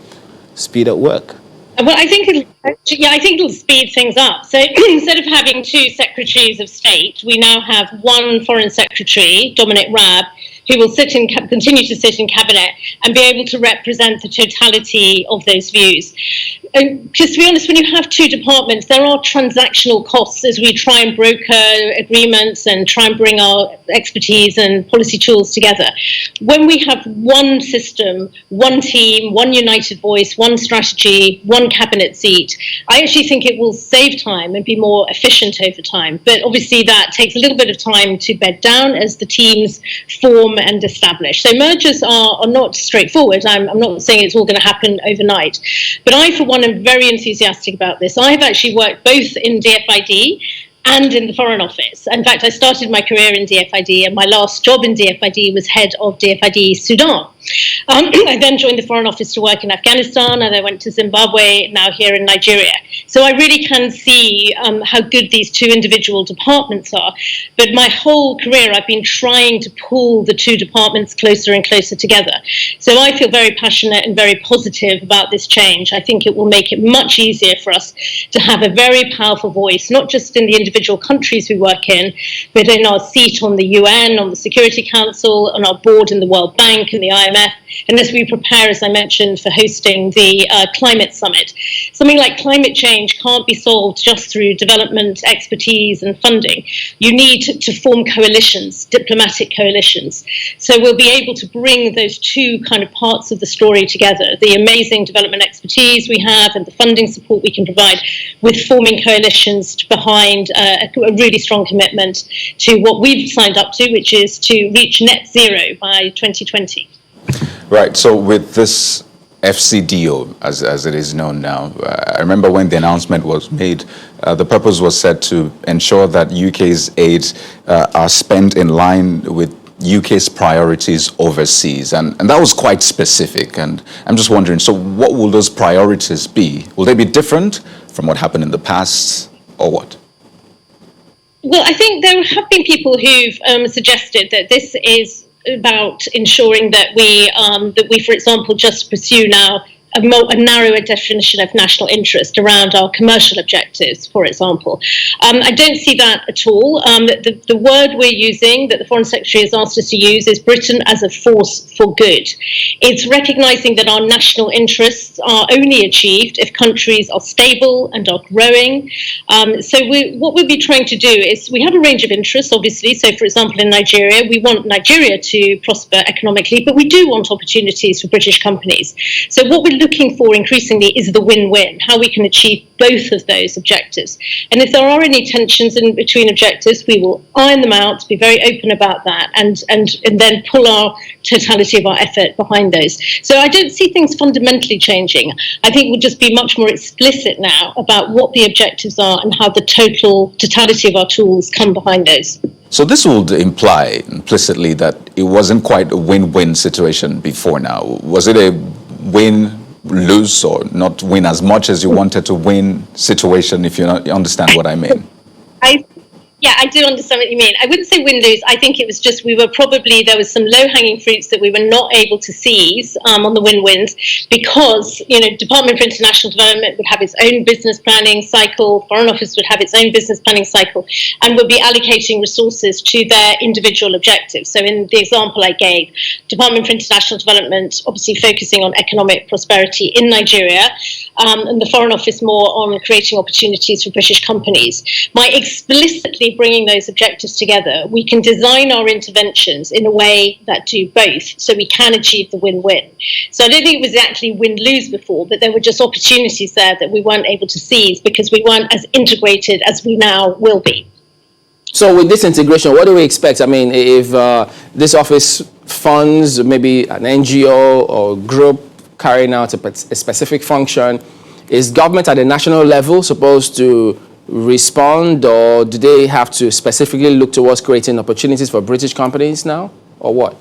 speed at work? Well, I think it'll speed things up. So instead of having 2 secretaries of state, we now have 1 foreign secretary, Dominic Raab, who will continue to sit in cabinet and be able to represent the totality of those views. because to be honest, when you have two departments, there are transactional costs as we try and broker agreements and try and bring our expertise and policy tools together. When we have one system, one team, one united voice, one strategy, one cabinet seat, I actually think it will save time and be more efficient over time. But obviously that takes a little bit of time to bed down as the teams form and establish. So mergers are not straightforward. I'm not saying it's all going to happen overnight. But I, for one, am very enthusiastic about this. I've actually worked both in DFID and in the Foreign Office. In fact, I started my career in DFID, and my last job in DFID was head of DFID Sudan. I then joined the Foreign Office to work in Afghanistan, and I went to Zimbabwe, now here in Nigeria. So I really can see how good these two individual departments are. But my whole career, I've been trying to pull the two departments closer and closer together. So I feel very passionate and very positive about this change. I think it will make it much easier for us to have a very powerful voice, not just in the individual countries we work in, but in our seat on the UN, on the Security Council, on our board in the World Bank and the IMF, and as we prepare, as I mentioned, for hosting the climate summit. Something like climate change can't be solved just through development, expertise and funding. You need to form coalitions, diplomatic coalitions. So we'll be able to bring those two kind of parts of the story together, the amazing development expertise we have and the funding support we can provide, with forming coalitions behind a really strong commitment to what we've signed up to, which is to reach net zero by 2020. Right. So with this FCDO, as it is known now, I remember when the announcement was made, the purpose was set to ensure that UK's aids are spent in line with UK's priorities overseas. And that was quite specific. And I'm just wondering, so what will those priorities be? Will they be different from what happened in the past, or what? Well, I think there have been people who've suggested that this is about ensuring that we, for example, just pursue now a narrower definition of national interest around our commercial objectives, for example. I don't see that at all. The word we're using, that the Foreign Secretary has asked us to use, is Britain as a force for good. It's recognising that our national interests are only achieved if countries are stable and are growing. So what we'll be trying to do is, we have a range of interests, obviously. So, for example, in Nigeria, we want Nigeria to prosper economically, but we do want opportunities for British companies. So what we're looking for increasingly is the win-win, how we can achieve both of those objectives. And if there are any tensions in between objectives, we will iron them out, be very open about that, and then pull our totality of our effort behind those. So I don't see things fundamentally changing. I think we'll just be much more explicit now about what the objectives are and how the totality of our tools come behind those. So this would imply implicitly that it wasn't quite a win-win situation before now. Was it a win-lose or not win as much as you wanted to win situation, if you understand what I mean? Yeah, I do understand what you mean. I wouldn't say win-lose. I think it was just there was some low-hanging fruits that we were not able to seize on the win-wins because, Department for International Development would have its own business planning cycle, Foreign Office would have its own business planning cycle, and would be allocating resources to their individual objectives. So in the example I gave, Department for International Development obviously focusing on economic prosperity in Nigeria, and the Foreign Office more on creating opportunities for British companies. By explicitly bringing those objectives together, we can design our interventions in a way that do both, so we can achieve the win-win. So I don't think it was actually win-lose before, but there were just opportunities there that we weren't able to seize because we weren't as integrated as we now will be. So with this integration, what do we expect? I mean, if this office funds maybe an NGO or group carrying out a specific function, is government at the national level supposed to respond, or do they have to specifically look towards creating opportunities for British companies now, or what?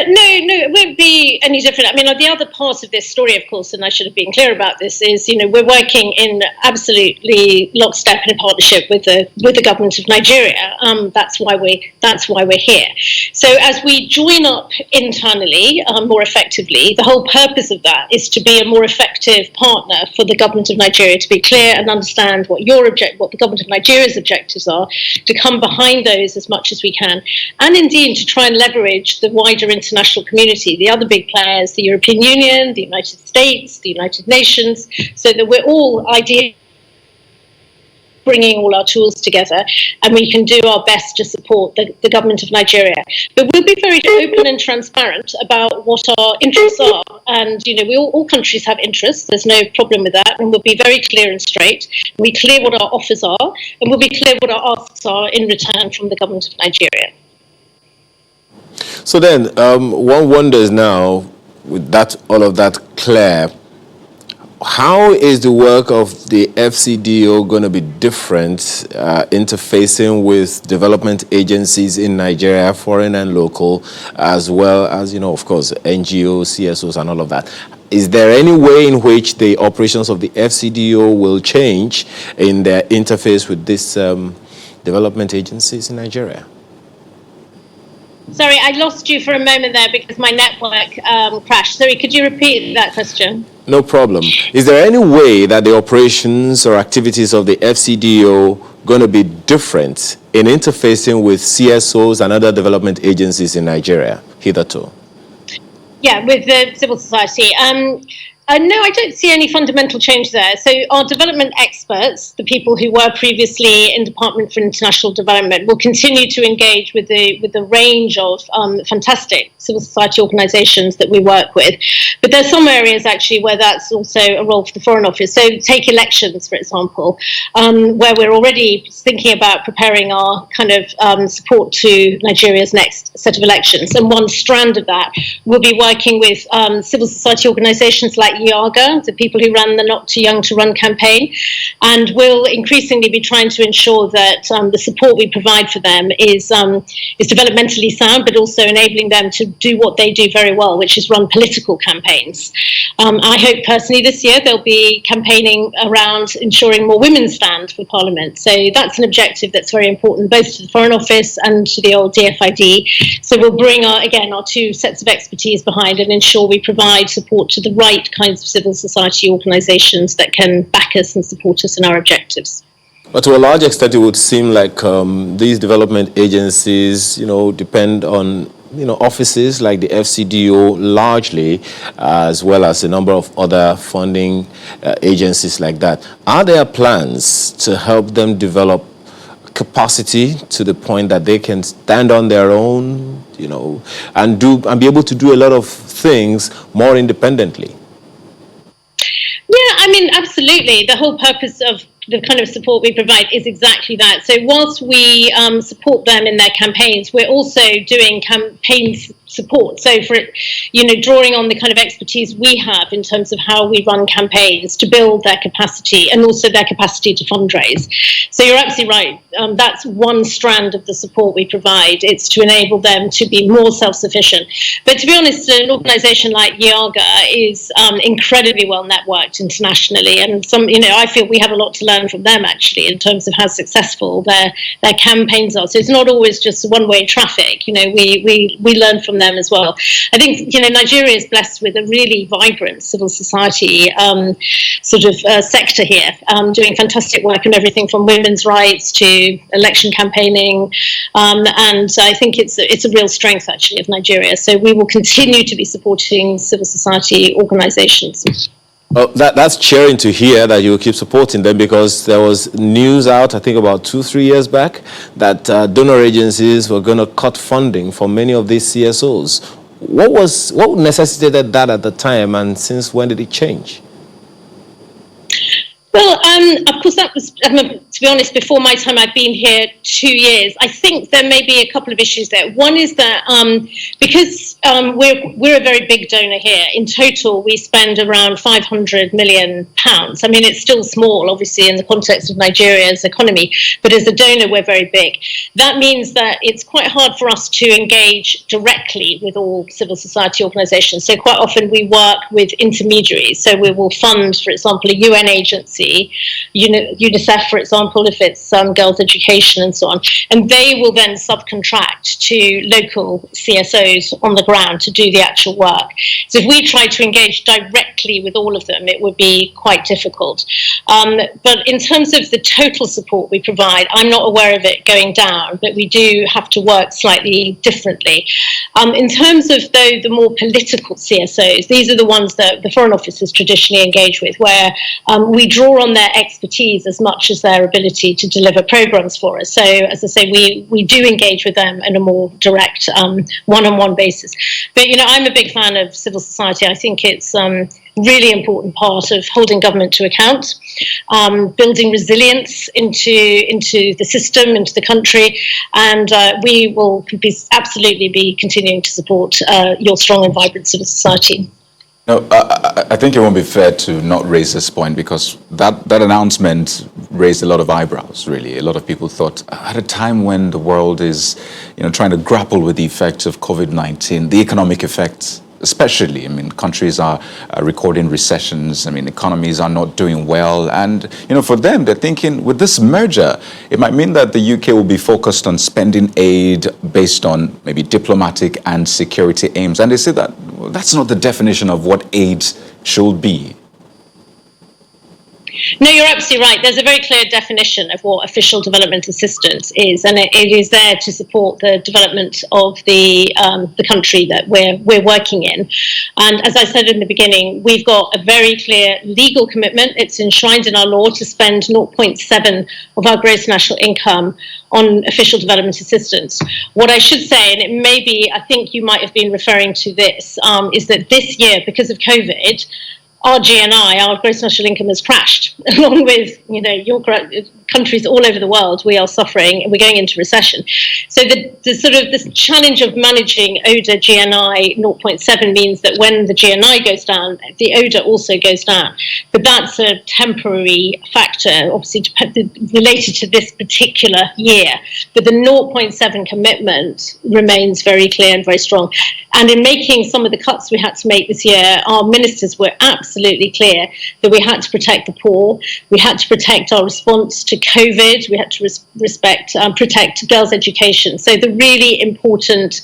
No, it won't be any different. I mean, the other part of this story, of course, and I should have been clear about this, is we're working in absolutely lockstep in partnership with the government of Nigeria. That's why we're here. So as we join up internally more effectively, the whole purpose of that is to be a more effective partner for the government of Nigeria, to be clear and understand what the government of Nigeria's objectives are, to come behind those as much as we can, and indeed to try and leverage the wider wider international community, the other big players, the European Union, the United States, the United Nations, so that we're all ideally bringing all our tools together, and we can do our best to support the government of Nigeria. But we'll be very open and transparent about what our interests are. And, all countries have interests. There's no problem with that. And we'll be very clear and straight. We'll be clear what our offers are, and we'll be clear what our asks are in return from the government of Nigeria. So then, one wonders now, with all of that clear, how is the work of the FCDO going to be different, interfacing with development agencies in Nigeria, foreign and local, as well as, of course, NGOs, CSOs, and all of that? Is there any way in which the operations of the FCDO will change in their interface with these development agencies in Nigeria? Sorry, I lost you for a moment there because my network crashed. Sorry, could you repeat that question? No problem. Is there any way that the operations or activities of the FCDO going to be different in interfacing with CSOs and other development agencies in Nigeria hitherto? Yeah, with the civil society. No, I don't see any fundamental change there. So our development experts, the people who were previously in Department for International Development, will continue to engage with the range of fantastic civil society organisations that we work with. But there's some areas actually where that's also a role for the Foreign Office. So take elections, for example, where we're already thinking about preparing our kind of support to Nigeria's next set of elections. And one strand of that will be working with civil society organisations like YAGA, the people who run the Not Too Young to Run campaign, and we'll increasingly be trying to ensure that the support we provide for them is developmentally sound, but also enabling them to do what they do very well, which is run political campaigns. I hope personally this year they'll be campaigning around ensuring more women stand for Parliament. So that's an objective that's very important both to the Foreign Office and to the old DFID. So we'll bring our two sets of expertise behind and ensure we provide support to the right kinds of civil society organisations that can back us and support us in our objectives. But to a large extent, it would seem like these development agencies, depend on offices like the FCDO largely, as well as a number of other funding agencies like that. Are there plans to help them develop capacity to the point that they can stand on their own, and be able to do a lot of things more independently? Yeah, absolutely. The whole purpose of the kind of support we provide is exactly that. So whilst we support them in their campaigns, we're also doing campaign support. So for drawing on the kind of expertise we have in terms of how we run campaigns to build their capacity and also their capacity to fundraise. So you're absolutely right. That's one strand of the support we provide. It's to enable them to be more self-sufficient. But to be honest, an organisation like YAGA is incredibly well networked internationally, and I feel we have a lot to learn from them actually in terms of how successful their campaigns are. So it's not always just one-way traffic. We learn from them as well. I think Nigeria is blessed with a really vibrant civil society sector here, doing fantastic work on everything from women's rights to election campaigning, and I think it's a real strength actually of Nigeria. So we will continue to be supporting civil society organisations. Well, that's cheering to hear that you will keep supporting them, because there was news out, I think about 2-3 years back, that donor agencies were going to cut funding for many of these CSOs. What necessitated that at the time, and since when did it change? Well, of course, that was, to be honest, before my time. I've been here 2 years. I think there may be a couple of issues there. One is that because we're a very big donor here, in total we spend around £500 million. It's still small, obviously, in the context of Nigeria's economy, but as a donor we're very big. That means that it's quite hard for us to engage directly with all civil society organisations. So quite often we work with intermediaries. So we will fund, for example, a UN agency policy, UNICEF, for example, if it's girls' education and so on, and they will then subcontract to local CSOs on the ground to do the actual work. So if we try to engage directly with all of them, it would be quite difficult. But in terms of the total support we provide, I'm not aware of it going down, but we do have to work slightly differently. In terms of, though, the more political CSOs, these are the ones that the Foreign Office has traditionally engaged with, where we draw on their expertise as much as their ability to deliver programs for us. So, as I say, we do engage with them in a more direct, one-on-one basis. But, I'm a big fan of civil society. I think it's really important part of holding government to account, building resilience into the system, into the country, and we will absolutely be continuing to support your strong and vibrant civil society. No, I think it won't be fair to not raise this point, because that announcement raised a lot of eyebrows, really. A lot of people thought, at a time when the world is trying to grapple with the effects of COVID-19, the economic effects, especially, countries are recording recessions. Economies are not doing well. And, for them, they're thinking with this merger, it might mean that the UK will be focused on spending aid based on maybe diplomatic and security aims. And they say that that's not the definition of what aid should be. No, you're absolutely right. There's a very clear definition of what official development assistance is, and it is there to support the development of the country that we're working in. And as I said in the beginning, we've got a very clear legal commitment. It's enshrined in our law to spend 0.7 of our gross national income on official development assistance. What I should say, and it may be, I think you might have been referring to this, is that this year, because of COVID, our GNI, our gross national income, has crashed, along with your countries all over the world. We are suffering, and we're going into recession. So this challenge of managing ODA GNI 0.7 means that when the GNI goes down, the ODA also goes down. But that's a temporary factor, obviously related to this particular year. But the 0.7 commitment remains very clear and very strong. And in making some of the cuts we had to make this year, our ministers were absolutely clear that we had to protect the poor, we had to protect our response to COVID, we had to protect girls' education. So the really important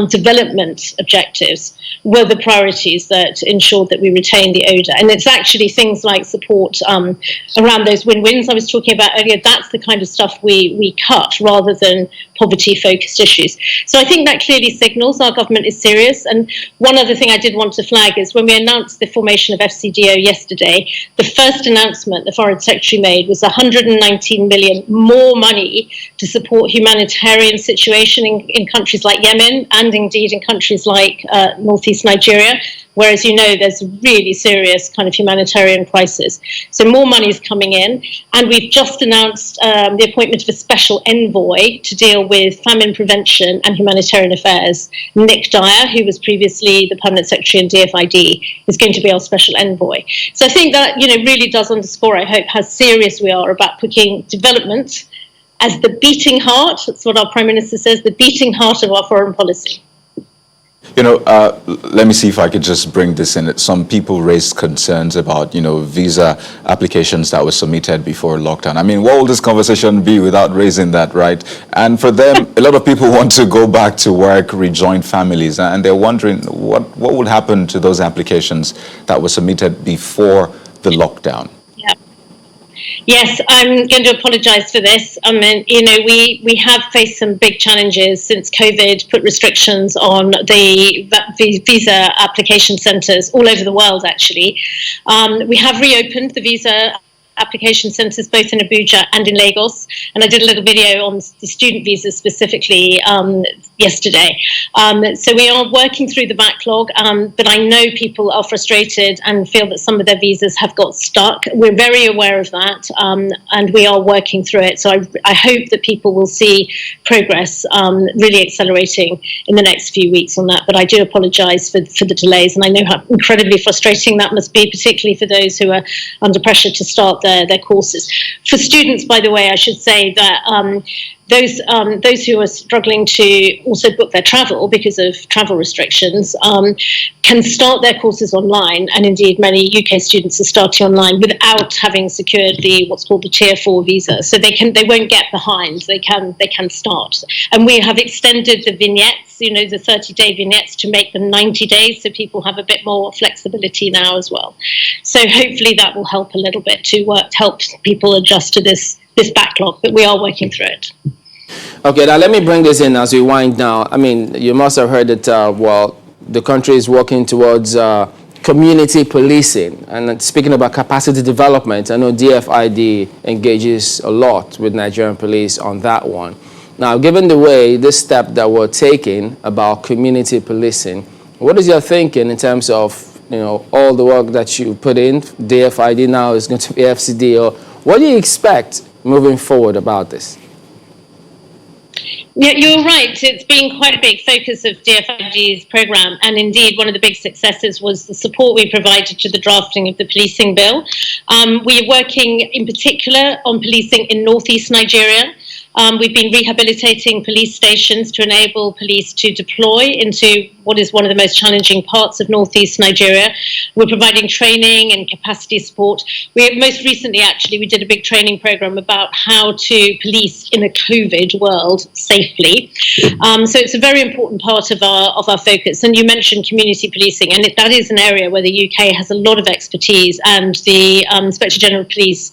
development objectives were the priorities that ensured that we retained the ODA. And it's actually things like support around those win-wins I was talking about earlier. That's the kind of stuff we cut, rather than poverty-focused issues. So I think that clearly signals our government is serious. And one other thing I did want to flag is when we announced the formation of FCDO yesterday, the first announcement the Foreign Secretary made was 119 million more money to support humanitarian situation in countries like Yemen, and indeed in countries like northeast Nigeria, where, as you know, there's a really serious kind of humanitarian crisis. So more money is coming in, and we've just announced the appointment of a special envoy to deal with famine prevention and humanitarian affairs. Nick Dyer, who was previously the Permanent Secretary in DFID, is going to be our special envoy. So I think that really does underscore, I hope, how serious we are about putting development as the beating heart. That's what our Prime Minister says, the beating heart of our foreign policy. Let me see if I could just bring this in. Some people raised concerns about, visa applications that were submitted before lockdown. What will this conversation be without raising that, right? And for them, a lot of people want to go back to work, rejoin families, and they're wondering what would happen to those applications that were submitted before the lockdown. Yes, I'm going to apologise for this. We have faced some big challenges since COVID put restrictions on the visa application centres all over the world, actually. We have reopened the visa application centres both in Abuja and in Lagos, and I did a little video on the student visas specifically yesterday. So we are working through the backlog, but I know people are frustrated and feel that some of their visas have got stuck. We're very aware of that, and we are working through it. So I hope that people will see progress really accelerating in the next few weeks on that. But I do apologise for the delays, and I know how incredibly frustrating that must be, particularly for those who are under pressure to start their courses. For students, by the way, I should say that those who are struggling to also book their travel because of travel restrictions can start their courses online, and indeed many UK students are starting online without having secured what's called the Tier 4 visa. So they won't get behind. They can start, and we have extended the vignettes, the 30-day vignettes, to make them 90 days, so people have a bit more flexibility now as well. So hopefully that will help a little bit to help people adjust to this backlog, but we are working through it. Okay, now let me bring this in as we wind down. I mean, you must have heard that, the country is working towards community policing. And speaking about capacity development, I know DFID engages a lot with Nigerian police on that one. Now, given the way this step that we're taking about community policing, what is your thinking in terms of, all the work that you put in? DFID now is going to be FCDO. What do you expect moving forward about this? Yeah, you're right. It's been quite a big focus of DFID's programme, and indeed one of the big successes was the support we provided to the drafting of the policing bill. We are working in particular on policing in northeast Nigeria. We've been rehabilitating police stations to enable police to deploy into what is one of the most challenging parts of northeast Nigeria. We're providing training and capacity support. Most recently, actually, we did a big training program about how to police in a COVID world safely. So it's a very important part of our focus. And you mentioned community policing, and that is an area where the UK has a lot of expertise. And the Inspector General of Police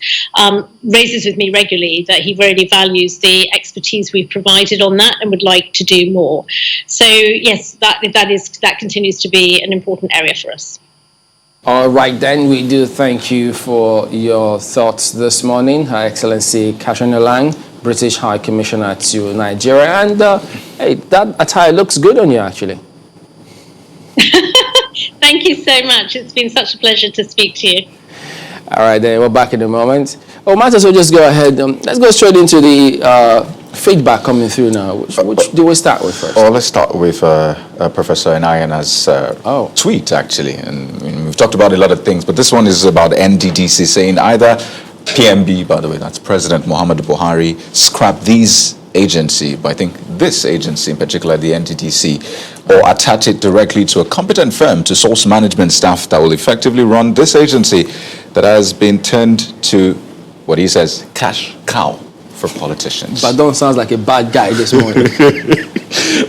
raises with me regularly that he really values the expertise we've provided on that and would like to do more. So yes, that continues to be an important area for us. All right, then we do thank you for your thoughts this morning, Her Excellency Kashona Lang, British High Commissioner to Nigeria. And hey, that attire looks good on you, actually. Thank you so much. It's been such a pleasure to speak to you. All right, then we're back in a moment. Oh, might as well just go ahead. Let's go straight into the feedback coming through now. Which do we start with first? Oh, let's start with Professor Enayana's tweet, actually. And we've talked about a lot of things, but this one is about NDDC saying either PMB, by the way, that's President Muhammadu Buhari, scrap these agency, but I think this agency in particular, the NDDC, or attach it directly to a competent firm to source management staff that will effectively run this agency that has been turned to, what he says, cash cow for politicians. But don't sound like a bad guy this morning.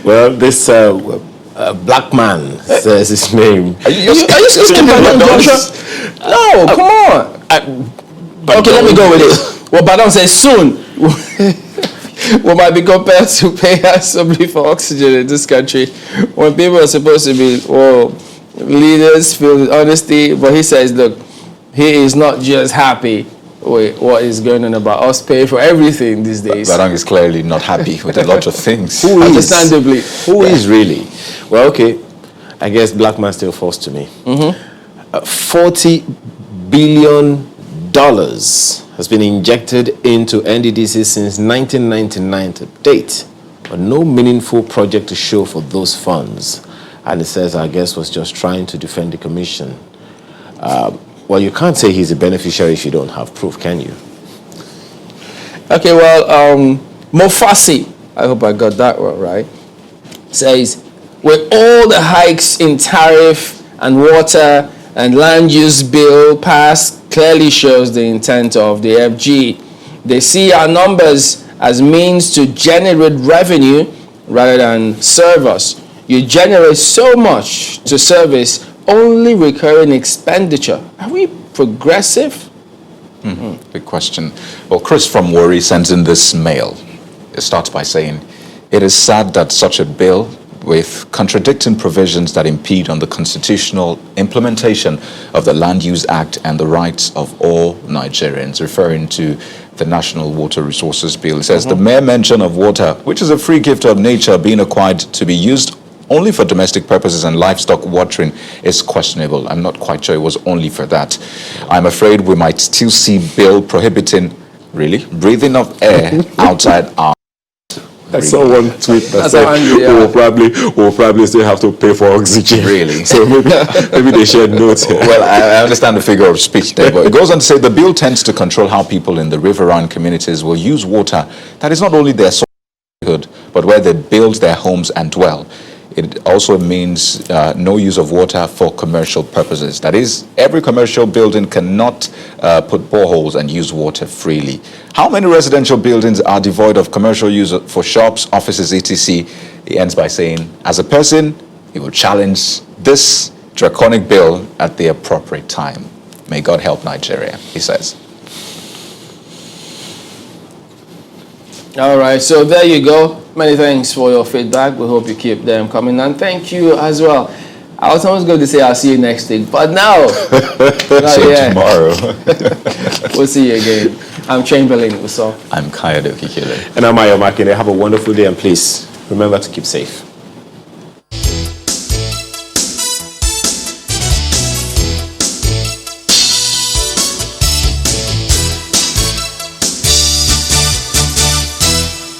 Well, this black man says his name. Are you speaking Badon Joshua? No, come on. Okay, let me go with it. Well, Badon says soon we might be compared to pay handsomely for oxygen in this country when people are supposed to be, leaders filled with honesty. But he says, look, he is not just happy with what is going on about us paying for everything these days. Badang is clearly not happy with a lot of things. Who is? Understandably. Who is really? Well, okay, I guess black man still falls to me. $40 billion has been injected into NDDC since 1999 to date, but no meaningful project to show for those funds. And it says, I guess, was just trying to defend the commission. Well, you can't say he's a beneficiary if you don't have proof, can you? Okay, well, Mofasi, I hope I got that one right, says, with all the hikes in tariff and water and land use bill passed, clearly shows the intent of the FG. They see our numbers as means to generate revenue rather than serve us. You generate so much to service only recurring expenditure. Are we progressive? Big question. Well, Chris from Warri sends in this mail. It starts by saying, it is sad that such a bill with contradicting provisions that impede on the constitutional implementation of the Land Use Act and the rights of all Nigerians, referring to the National Water Resources Bill. It says the mere mention of water, which is a free gift of nature being acquired to be used only for domestic purposes and livestock watering, is questionable. I'm not quite sure it was only for that. I'm afraid we might still see bill prohibiting, really, breathing of air outside our... I saw one tweet that said we'll probably still have to pay for oxygen. Really? So maybe they shared notes here. Well, I understand the figure of speech there, but it goes on to say the bill tends to control how people in the riverine communities will use water that is not only their source but where they build their homes and dwell. It also means no use of water for commercial purposes. That is, every commercial building cannot put boreholes and use water freely. How many residential buildings are devoid of commercial use for shops, offices, etc.? He ends by saying, as a person, he will challenge this draconic bill at the appropriate time. May God help Nigeria, he says. All right, so there you go. Many thanks for your feedback. We hope you keep them coming. And thank you as well. I was almost going to say I'll see you next week, but now, tomorrow. We'll see you again. I'm Chamberlain Uso. I'm Kayode Okikile. And I'm Ayo Makine. Have a wonderful day, and please remember to keep safe.